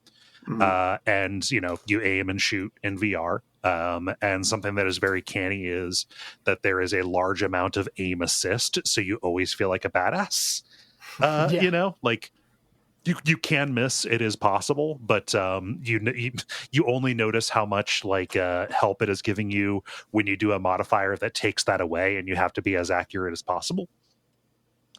And, you aim and shoot in VR. And something that is very canny is that there is a large amount of aim assist. So you always feel like a badass, like you can miss. It is possible, but you only notice how much like help it is giving you when you do a modifier that takes that away, and you have to be as accurate as possible.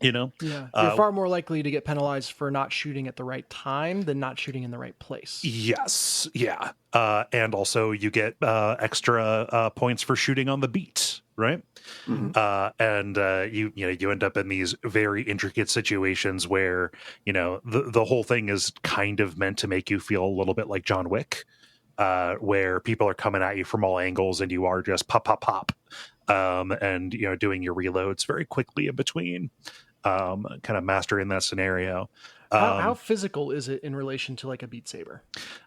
You're far more likely to get penalized for not shooting at the right time than not shooting in the right place. Yes, yeah, and also you get extra points for shooting on the beat, right? And you end up in these very intricate situations where the whole thing is kind of meant to make you feel a little bit like John Wick, where people are coming at you from all angles and you are just pop pop pop, and doing your reloads very quickly in between, kind of mastering that scenario. How physical is it in relation to like a Beat Saber?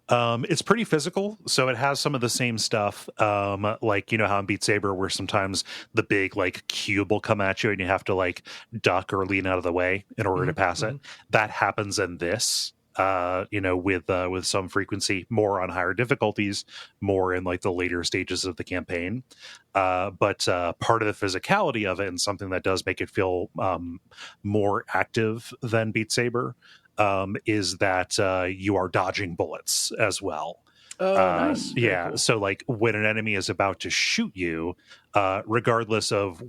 It's pretty physical, so it has some of the same stuff, like how in Beat Saber where sometimes the big like cube will come at you and you have to like duck or lean out of the way in order to pass it. That happens in this, with some frequency, more on higher difficulties, more in like the later stages of the campaign. But part of the physicality of it, and something that does make it feel more active than Beat Saber, is that you are dodging bullets as well. Oh, nice. Yeah. Cool. So like when an enemy is about to shoot you, regardless of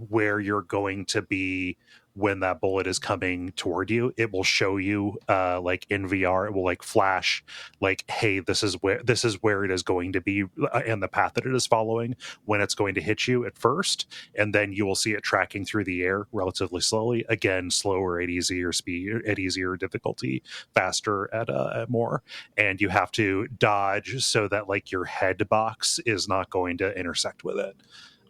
where you're going to be when that bullet is coming toward you, it will show you like in VR, it will like flash like, hey, this is where it is going to be and the path that it is following when it's going to hit you at first. And then you will see it tracking through the air relatively slowly, again, slower at easier speed, at easier difficulty, faster at more. And you have to dodge so that like your head box is not going to intersect with it.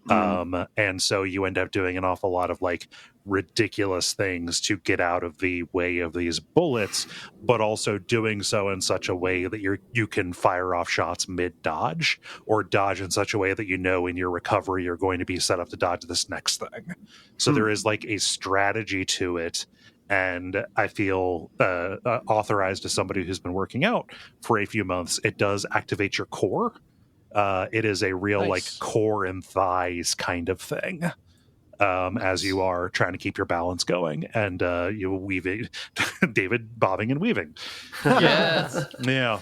And so you end up doing an awful lot of like ridiculous things to get out of the way of these bullets, but also doing so in such a way that you can fire off shots mid dodge, or dodge in such a way that in your recovery you're going to be set up to dodge this next thing. So there is like a strategy to it And I feel authorized as somebody who's been working out for a few months. It does activate your core. It is a real Nice. like core and thighs kind of thing. As you are trying to keep your balance going, and you weaving, David bobbing and weaving. Yes. Yeah.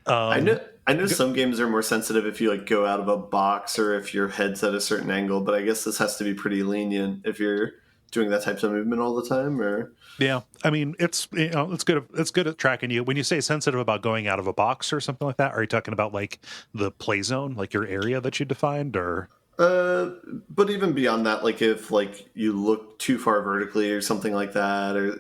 I know some games are more sensitive if you like go out of a box or if your head's at a certain angle, but I guess this has to be pretty lenient if you're doing that type of movement all the time. Or Yeah, I mean it's good. It's good at tracking you. When you say sensitive about going out of a box or something like that, are you talking about like the play zone, like your area that you defined, or? But even beyond that, like if like you look too far vertically or something like that, or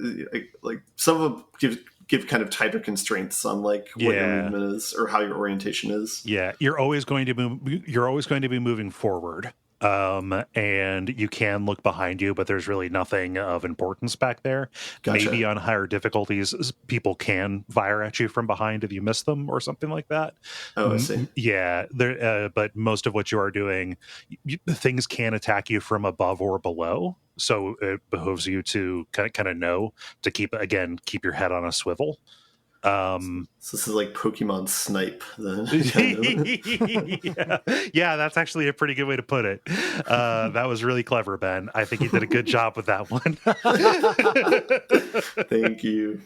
like some of them give kind of tighter constraints on like what your movement is or how your orientation is. Yeah, you're always going to be moving forward. And you can look behind you, but there's really nothing of importance back there. Gotcha. Maybe on higher difficulties, people can fire at you from behind if you miss them or something like that. Oh, I see. Yeah, but most of what you are doing, things can attack you from above or below. So it behooves you to kind of know to keep your head on a swivel. So this is like Pokemon Snipe. Yeah, that's actually a pretty good way to put it. That was really clever, Ben. I think you did a good job with that one. Thank you.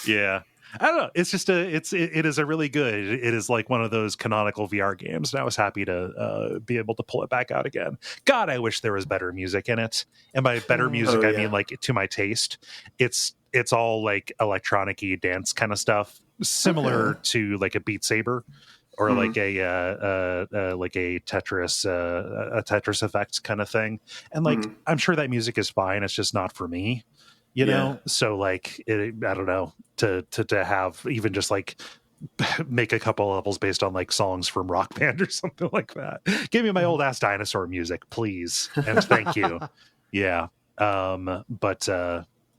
Yeah. I don't know. It's just it is a really good. It is like one of those canonical VR games, and I was happy to be able to pull it back out again. God, I wish there was better music in it. And by better music, I mean like to my taste. It's all like electronic-y dance kind of stuff, similar to like a Beat Saber or like a Tetris Effect kind of thing. And like I'm sure that music is fine. It's just not for me. You know, so like I don't know, to have even just like make a couple levels based on like songs from Rock Band or something like that. Give me my old ass dinosaur music, please, and thank you. Yeah, but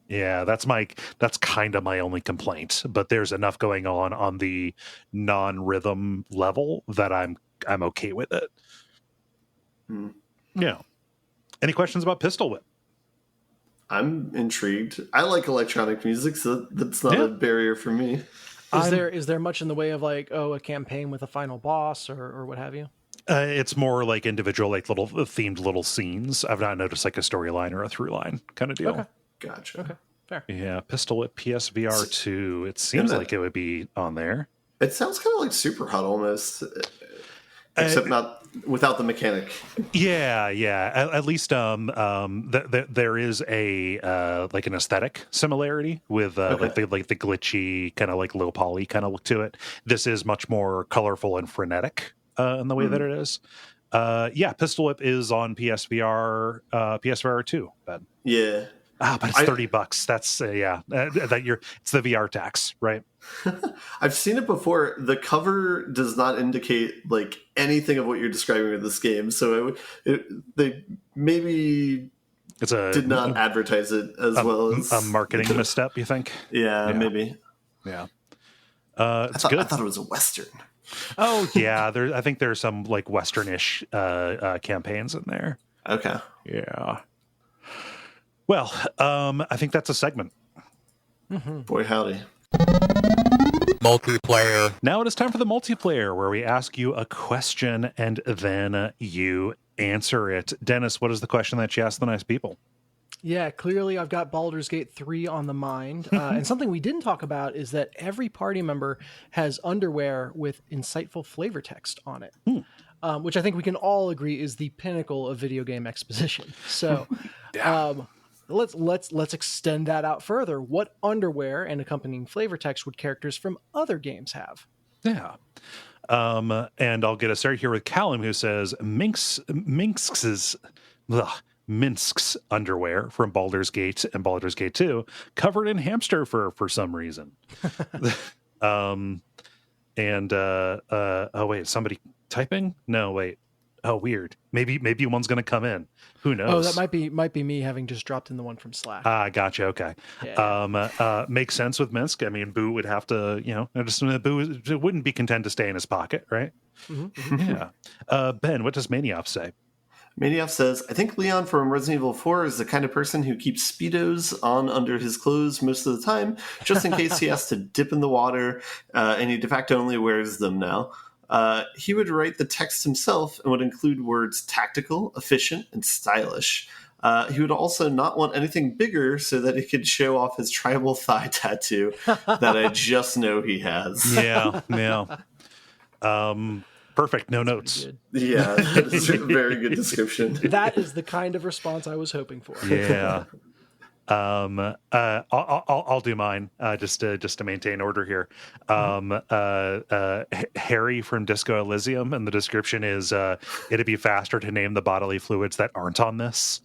yeah, that's kind of my only complaint. But there's enough going on the non-rhythm level that I'm okay with it. Yeah. Any questions about Pistol Whip? I'm intrigued. I like electronic music, so that's not a barrier for me. Is there much in the way of like a campaign with a final boss or what have you? It's more like individual, like little themed little scenes. I've not noticed like a storyline or a through line kind of deal. Okay, gotcha. Okay, fair. Yeah, Pistol Whip PSVR 2. It seems like it would be on there. It sounds kind of like Super Hot almost, except not without the mechanic. Yeah. At least there is a like an aesthetic similarity with like the glitchy kind of like low poly kind of look to it. This is much more colorful and frenetic in the way that it is. Yeah, Pistol Whip is on PSVR 2. Ben. Yeah. But it's $30. That's it's the VR tax, right? I've seen it before. The cover does not indicate like anything of what you're describing with this game, so they maybe did not advertise it as well as a marketing misstep. You think? Yeah, maybe. Yeah, it's good. I thought it was a Western. Oh yeah, I think there's some like Western-ish campaigns in there. Okay. Yeah. Well, I think that's a segment. Boy, howdy. Multiplayer. Now it is time for the multiplayer, where we ask you a question and then you answer it. Dennis, what is the question that you asked the nice people? Yeah, clearly I've got Baldur's Gate 3 on the mind. And something we didn't talk about is that every party member has underwear with insightful flavor text on it, which I think we can all agree is the pinnacle of video game exposition. So let's extend that out further. What underwear and accompanying flavor text would characters from other games have? Yeah. And I'll get us started here with Callum, who says Minsk's underwear from Baldur's Gate and Baldur's Gate 2 covered in hamster fur for some reason. Oh wait, somebody typing? No, wait. Oh, weird. Maybe one's going to come in. Who knows? Oh, that might be me having just dropped in the one from Slack. Gotcha. Okay. Yeah. Makes sense with Minsk. I mean, Boo would have to, Boo wouldn't be content to stay in his pocket, right? Yeah. Ben, what does Maniop say? Manioff says, I think Leon from Resident Evil 4 is the kind of person who keeps Speedos on under his clothes most of the time, just in case he has to dip in the water, and he de facto only wears them now. He would write the text himself and would include words tactical, efficient, and stylish. He would also not want anything bigger so that he could show off his tribal thigh tattoo that I just know he has. Yeah. Perfect. No notes. Good. Yeah, that is a very good description. That is the kind of response I was hoping for. Yeah. I'll do mine just to maintain order here. Harry from Disco Elysium, and the description is it'd be faster to name the bodily fluids that aren't on this.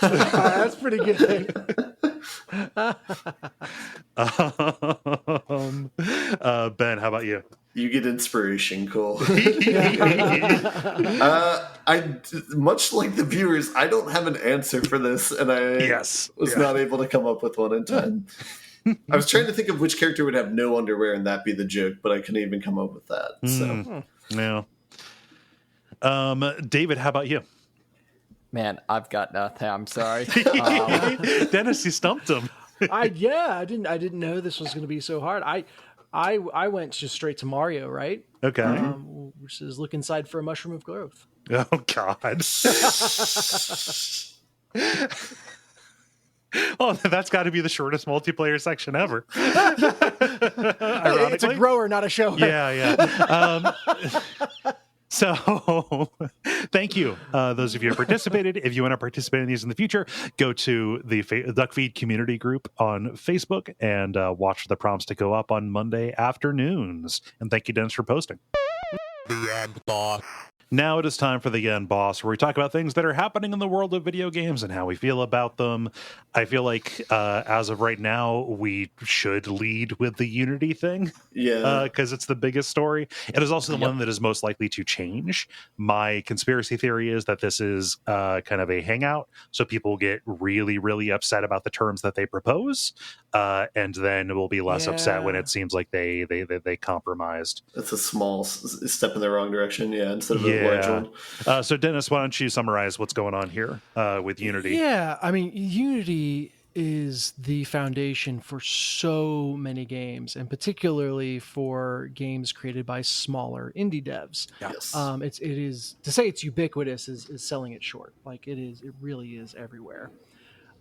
That's pretty good. Ben, how about you? You get inspiration, Cole. I much like the viewers, I don't have an answer for this, and I was not able to come up with one in time. I was trying to think of which character would have no underwear and that be the joke, but I couldn't even come up with that. So, David, how about you? Man, I've got nothing. I'm sorry. Dennis, you stumped him. I didn't know this was going to be so hard. I went just straight to Mario, right? Okay. Which is look inside for a mushroom of growth. Oh God. Oh, that's got to be the shortest multiplayer section ever. It's a grower, not a shower. Yeah. So thank you, those of you who participated. If you want to participate in these in the future, go to the Duckfeed community group on Facebook and watch the prompts to go up on Monday afternoons. And thank you, Dennis, for posting. The end, boss. Now it is time for the end, boss, where we talk about things that are happening in the world of video games and how we feel about them. I feel like as of right now, we should lead with the Unity thing. Yeah. Because it's the biggest story. It is also the one that is most likely to change. My conspiracy theory is that this is kind of a hangout. So people get really, really upset about the terms that they propose. And then we'll be less upset when it seems like they compromised. That's a small step in the wrong direction, instead of a large one. So Dennis, why don't you summarize what's going on here with Unity? Yeah, I mean, Unity is the foundation for so many games, and particularly for games created by smaller indie devs. Yes. It is to say it's ubiquitous is selling it short. Like it really is everywhere.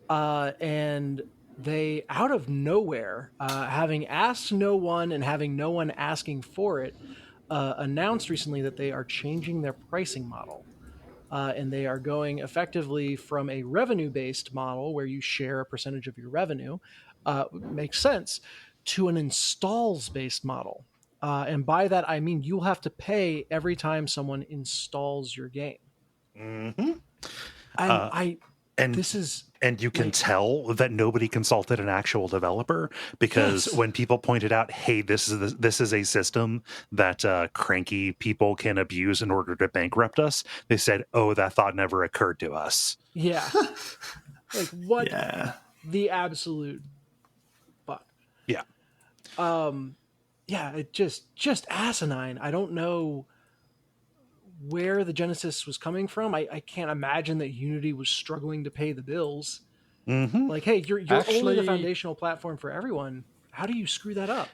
And they, out of nowhere, having asked no one and having no one asking for it, announced recently that they are changing their pricing model. And they are going effectively from a revenue-based model where you share a percentage of your revenue, makes sense, to an installs-based model. And by that, I mean you'll have to pay every time someone installs your game. Mm-hmm. And you can tell that nobody consulted an actual developer because when people pointed out, hey, this is a system that cranky people can abuse in order to bankrupt us, they said, oh, that thought never occurred to us. Yeah. Like what the absolute fuck. Yeah. It just asinine. I don't know where the genesis was coming from. I can't imagine that Unity was struggling to pay the bills. Mm-hmm. Like, hey, you're only the foundational platform for everyone. How do you screw that up?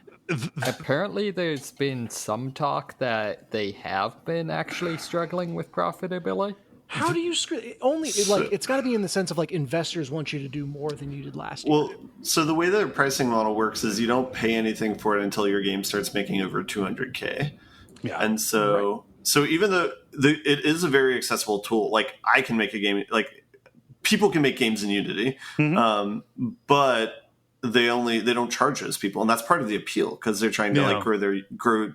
Apparently, there's been some talk that they have been actually struggling with profitability. How do you screw it? It's got to be in the sense of like investors want you to do more than you did last year. Well, so the way the pricing model works is you don't pay anything for it until your game starts making over 200K. Yeah. And so even though it is a very accessible tool, like I can make a game, like people can make games in Unity, but they don't charge those people, and that's part of the appeal because they're trying to grow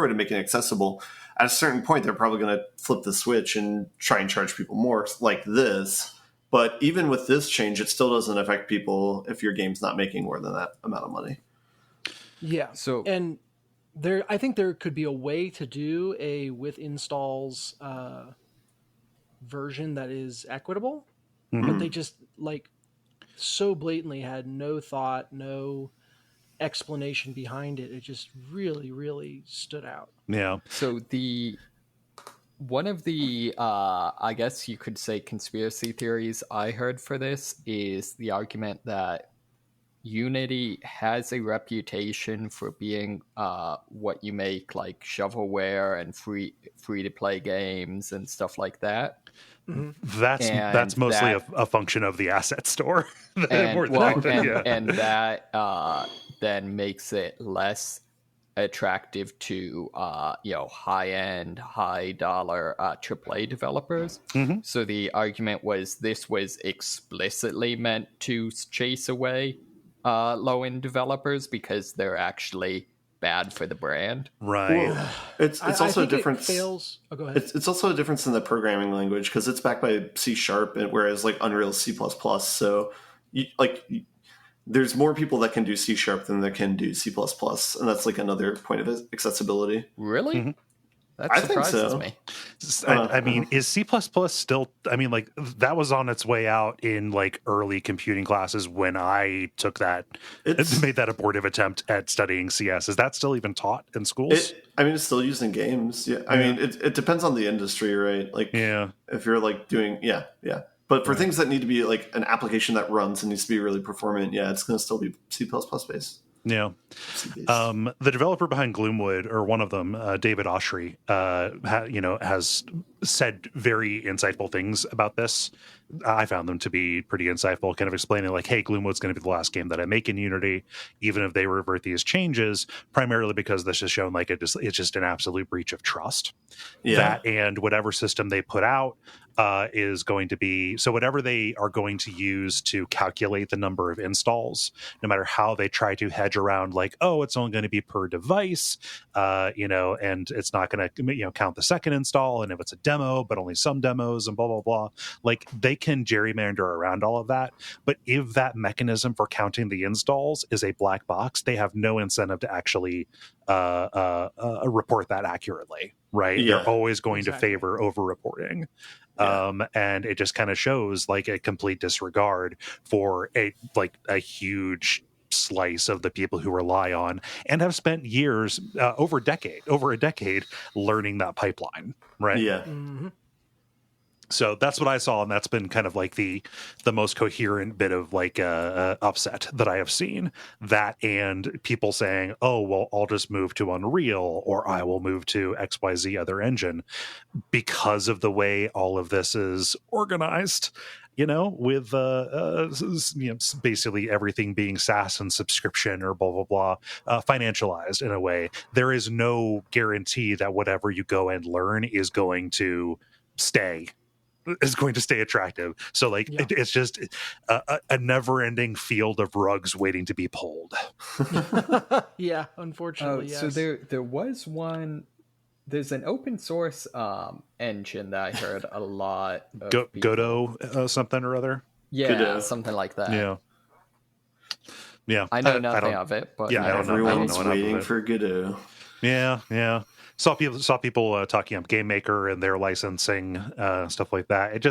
it and make it accessible. At a certain point, they're probably going to flip the switch and try and charge people more like this. But even with this change, it still doesn't affect people if your game's not making more than that amount of money. Yeah. And I think there could be a way to do a with installs version that is equitable, but they just so blatantly had no thought, no explanation behind it. It just really, really stood out. Yeah. So the One of the, I guess you could say, conspiracy theories I heard for this is the argument that Unity has a reputation for being what you make like shovelware and free to play games and stuff like that. And That's mostly that, a function of the asset store. and More than well, anything, yeah. and that then makes it less attractive to high end, high dollar AAA developers. Mhm. So the argument was this was explicitly meant to chase away low end developers because they're actually bad for the brand. Right. Well, it's I also a think it difference. fails. Oh, go ahead. It's also a difference in the programming language because it's backed by C#, whereas like Unreal is C++. So there's more people that can do C# than that can do C++, and that's like another point of accessibility. Really? Mhm. That I think surprises so. me. I mean, is C++ still, I mean, like, that was on its way out in, like, early computing classes when I took that, made that abortive attempt at studying CS. Is that still even taught in schools? It's still used in games. Yeah. I mean, it depends on the industry, right? Like, Yeah. if you're like doing, yeah. But for things that need to be like an application that runs and needs to be really performant, yeah, it's going to still be C++ based. Yeah. The developer behind Gloomwood, or one of them, David Oshry, has said very insightful things about this. I found them to be pretty insightful, kind of explaining like, hey, Gloomwood's going to be the last game that I make in Unity, even if they revert these changes, primarily because this has shown like it's just an absolute breach of trust. Yeah. That and whatever system they put out is going to be, so whatever they are going to use to calculate the number of installs, no matter how they try to hedge around like, oh, it's only going to be per device, and it's not going to count the second install, and if it's a demo but only some demos and blah blah blah, like they can gerrymander around all of that. But if that mechanism for counting the installs is a black box, they have no incentive to actually report that accurately, right? Yeah, they're always going to exactly. favor over reporting. Yeah. And it just kind of shows like a complete disregard for a huge slice of the people who rely on and have spent years, over a decade learning that pipeline, right? Yeah. Mm-hmm. So that's what I saw, and that's been kind of like the most coherent bit of like upset that I have seen. That and people saying, "Oh, well, I'll just move to Unreal, or I will move to XYZ other engine," because of the way all of this is organized. With basically everything being SaaS and subscription or blah blah blah, financialized in a way. There is no guarantee that whatever you go and learn is going to stay attractive. So like it's just a never-ending field of rugs waiting to be pulled. Yeah, unfortunately, yes. So there was one. There's an open source engine that I heard a lot of Godot something or other. Yeah, Godot. something like that. Yeah. I know nothing of it, but yeah, I don't know. Everyone's waiting for Godot. Yeah. Saw people talking up GameMaker and their licensing, stuff like that.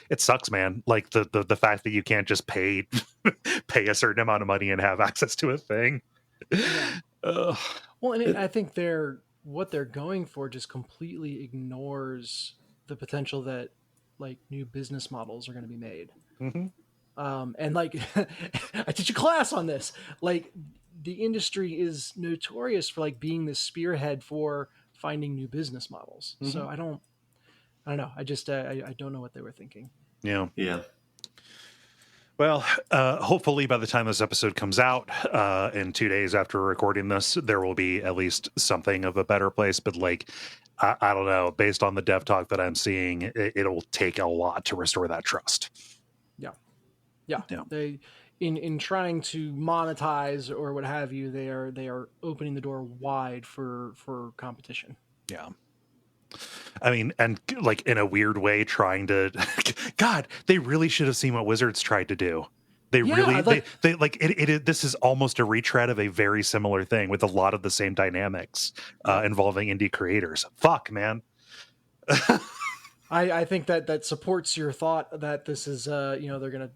It sucks, man. Like the fact that you can't just pay a certain amount of money and have access to a thing. Yeah. Well, and I think what they're going for just completely ignores the potential that like new business models are going to be made. Mm-hmm. And like I teach a class on this. Like the industry is notorious for like being the spearhead for finding new business models. Mm-hmm. So I don't know. I just I don't know what they were thinking. Yeah. Well, hopefully by the time this episode comes out, in 2 days after recording this, there will be at least something of a better place. But like, I don't know, based on the dev talk that I'm seeing, it'll take a lot to restore that trust. Yeah. They, in trying to monetize or what have you, they are opening the door wide for competition. Yeah. I mean, and like in a weird way, trying to, God, they really should have seen what Wizards tried to do. They this is almost a retread of a very similar thing with a lot of the same dynamics involving indie creators. Fuck, man. I think that supports your thought that this is, they're going to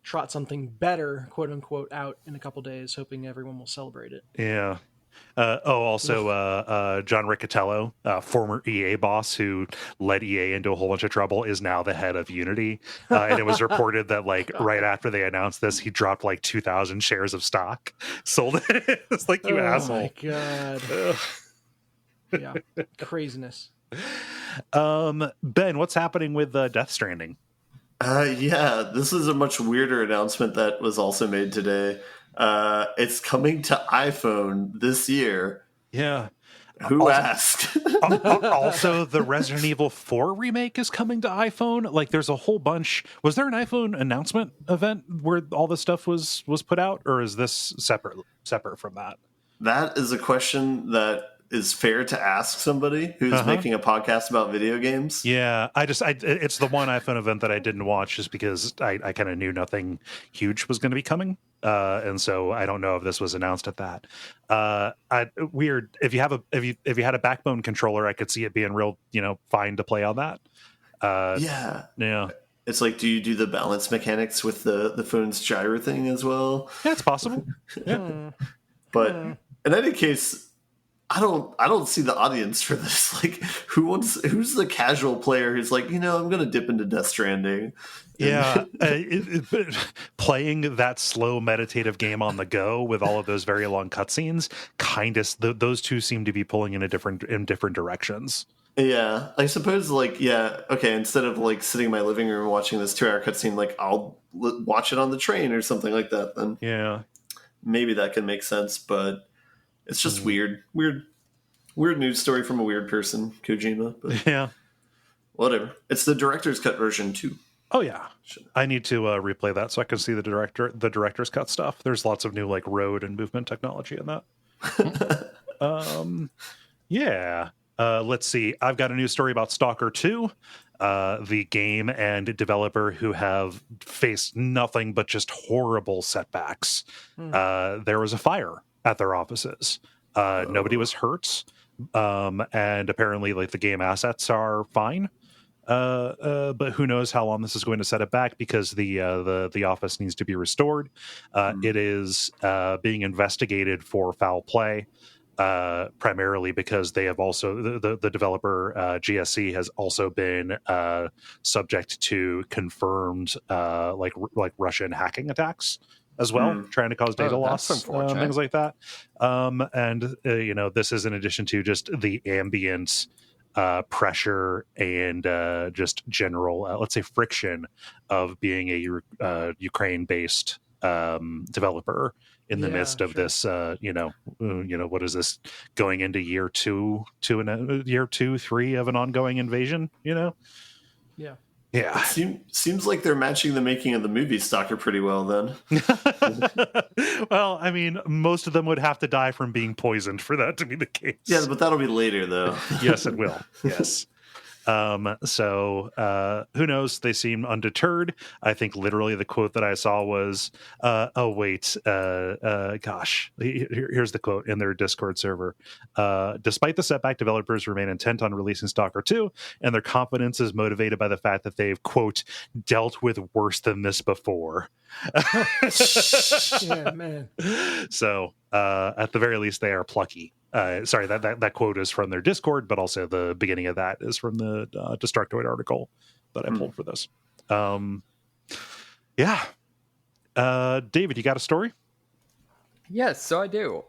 trot something better, quote unquote, out in a couple days, hoping everyone will celebrate it. Yeah. Also, John Riccatello, former EA boss who led EA into a whole bunch of trouble, is now the head of Unity. And it was reported that, like, right after they announced this, he dropped like 2,000 shares of stock, sold it. It's like, you asshole. Oh my god. Yeah, craziness. Ben, what's happening with Death Stranding? Yeah, this is a much weirder announcement that was also made today. It's coming to iPhone this year. Yeah. Who asked? Also, the Resident Evil 4 remake is coming to iPhone. Like, there's a whole bunch. Was there an iPhone announcement event where all this stuff was put out, or is this separate from that? That is a question that is fair to ask somebody who's making a podcast about video games. Yeah, it's the one iPhone event that I didn't watch just because I kind of knew nothing huge was going to be coming. And so I don't know if this was announced at that. Weird. If you had a Backbone controller, I could see it being real, fine to play on that. Yeah. It's like, do you do the balance mechanics with the phone's gyro thing as well? Yeah, it's possible. Yeah. But in any case, I don't see the audience for this. Like, who's the casual player who's like, I'm going to dip into Death Stranding. Yeah, playing that slow meditative game on the go with all of those very long cutscenes, those two seem to be pulling in different directions. Yeah, I suppose, like, instead of like sitting in my living room watching this 2-hour cutscene, like, I'll watch it on the train or something like that. Then maybe that can make sense, but it's just weird news story from a weird person, Kojima. But yeah, whatever. It's the director's cut version too. Oh yeah, I need to replay that so I can see the director's cut stuff. There's lots of new, like, road and movement technology in that. Yeah. Let's see. I've got a news story about Stalker 2, the game and developer who have faced nothing but just horrible setbacks. There was a fire at their offices. Nobody was hurt, and apparently, like, the game assets are fine. But who knows how long this is going to set it back, because the office needs to be restored. It is being investigated for foul play, primarily because they have also the developer GSC has also been subject to confirmed like Russian hacking attacks as well, trying to cause data loss, things like that. And this is in addition to just the ambient pressure and just general, let's say, friction of being a Ukraine-based developer in the midst of this. What is this, going into year 3 of an ongoing invasion? Yeah. It seems like they're matching the making of the movie Stalker pretty well, then. Well, I mean, most of them would have to die from being poisoned for that to be the case. Yeah, but that'll be later, though. Yes, it will. Yes. So who knows? They seem undeterred. I think literally the quote that I saw was, here's the quote in their Discord server. Despite the setback, developers remain intent on releasing Stalker 2, and their confidence is motivated by the fact that they've, quote, dealt with worse than this before. Yeah, man. So at the very least, they are plucky. Sorry, that quote is from their Discord, but also the beginning of that is from the Destructoid article that I pulled for this. David, you got a story? Yes, so I do.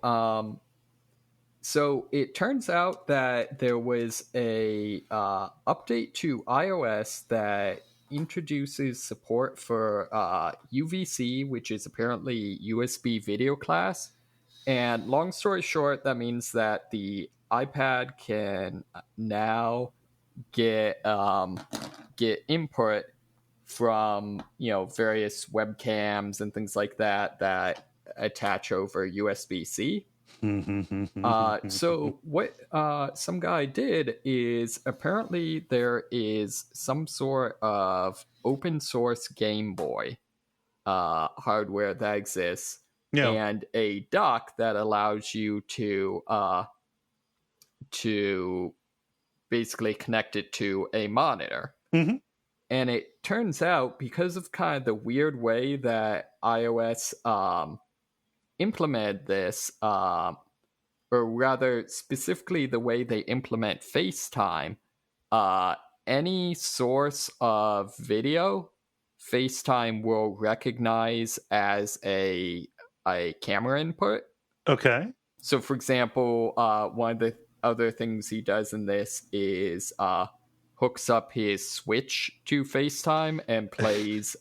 So it turns out that there was a update to iOS that introduces support for UVC, which is apparently USB video class. And long story short, that means that the iPad can now get input from various webcams and things like that attach over USB-C. So what some guy did is, apparently there is some sort of open source Game Boy hardware that exists. Yeah. And a dock that allows you to basically connect it to a monitor. And it turns out, because of kind of the weird way that iOS implemented this, or rather specifically the way they implement FaceTime, any source of video, FaceTime will recognize as a camera input. Okay. So, for example, one of the other things he does in this is hooks up his Switch to FaceTime and plays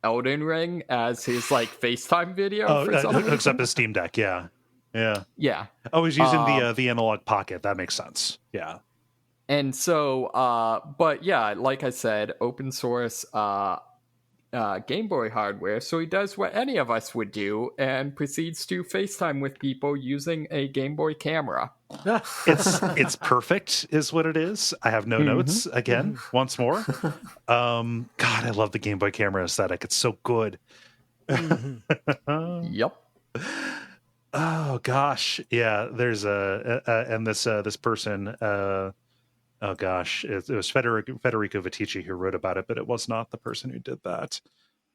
Elden Ring as his like FaceTime video for some hooks reason. up his Steam Deck. Yeah. Yeah. Oh, he's using the analog pocket. That makes sense. Yeah. And so, but yeah, like I said, open source Game Boy hardware. So he does what any of us would do and proceeds to FaceTime with people using a Game Boy camera. It's perfect, is what it is. I have no notes again. Once more. God, I love the Game Boy camera aesthetic. It's so good. Yep. Oh gosh, yeah. There's and this person. Oh gosh, it was Federico Viticci who wrote about it, but it was not the person who did that.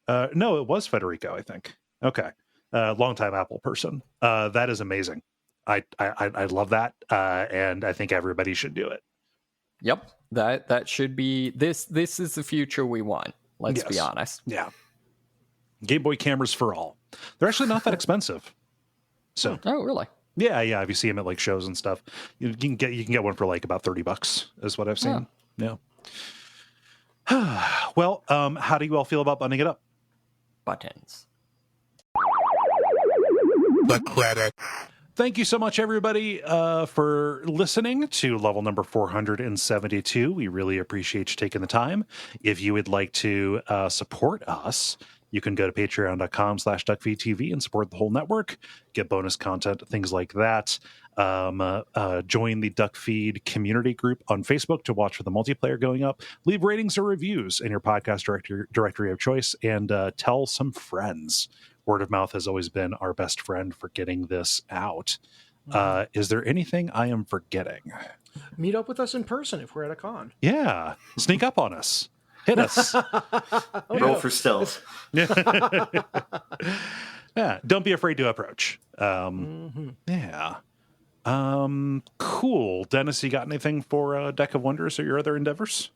No, it was Federico, I think. Okay, longtime Apple person. That is amazing. I love that, and I think everybody should do it. Yep, that should be this. This is the future we want. Let's be honest. Yeah, Game Boy cameras for all. They're actually not that expensive. So, oh really? Yeah. If you see them at like shows and stuff, you can get one for like about $30, is what I've seen. Yeah. Well, how do you all feel about buttoning it up? Buttons. The credit. Thank you so much, everybody, for listening to level number 472. We really appreciate you taking the time. If you would like to support us, you can go to patreon.com/Duckfeed.tv and support the whole network, get bonus content, things like that. Join the Duckfeed community group on Facebook to watch for the multiplayer going up. Leave ratings or reviews in your podcast directory of choice, and tell some friends. Word of mouth has always been our best friend for getting this out. Is there anything I am forgetting? Meet up with us in person if we're at a con. Yeah. Sneak up on us. Hit us. Roll for stealth. Yeah. Don't be afraid to approach. Yeah. Cool. Dennis, you got anything for Deck of Wonders or your other endeavors?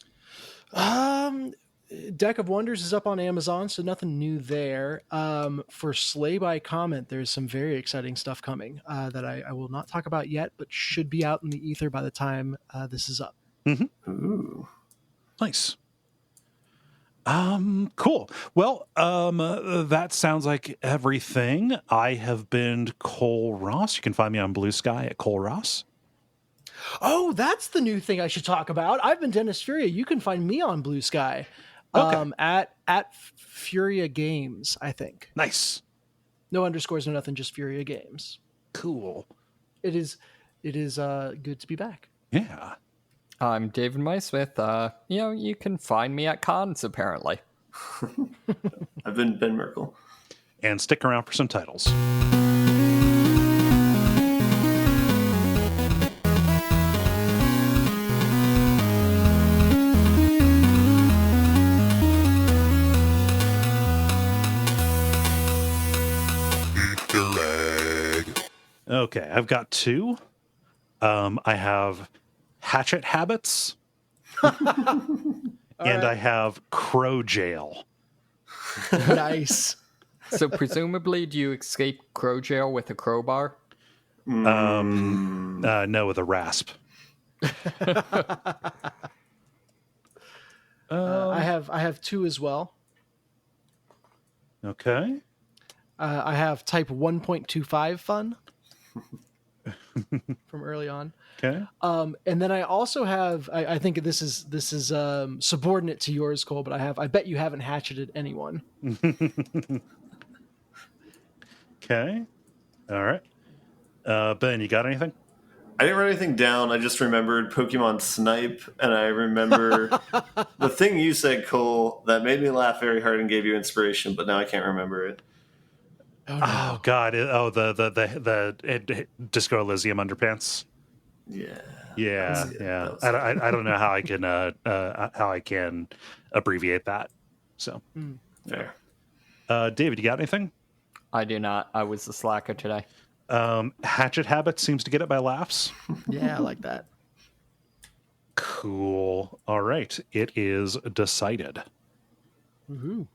Deck of Wonders is up on Amazon, so nothing new there. For Slay by Comment, there's some very exciting stuff coming that I will not talk about yet, but should be out in the ether by the time this is up. Ooh. Nice. Cool. Well, that sounds like everything. I have been Kole Ross. You can find me on Blue Sky at Kole Ross. Oh, that's the new thing I should talk about. I've been Dennis Furia. You can find me on Blue Sky. At Furia Games, I think. Nice. No underscores, no nothing, just Furia Games. Cool. It is good to be back. Yeah. I'm David Maismith. You can find me at cons, apparently. I've been Ben Merkel. And stick around for some titles. Okay, I've got two. I have Hatchet Habits, and I have Crow Jail. Nice. So presumably, do you escape Crow Jail with a crowbar? No, with a rasp. I have two as well. Okay. I have type 1.25 fun from early on. Okay. And then I also have, I think this is subordinate to yours, Cole, but I bet you haven't hatcheted anyone. Okay. All right. Ben, you got anything? I didn't write anything down. I just remembered Pokemon Snipe, and I remember the thing you said, Cole, that made me laugh very hard and gave you inspiration, but now I can't remember it. Oh, no. Oh God! The Disco Elysium underpants. Yeah. Yeah. I don't know how I can abbreviate that. So Fair. David, you got anything? I do not. I was the slacker today. Hatchet Habit seems to get it by laughs. Yeah, I like that. Cool. All right. It is decided. Woohoo.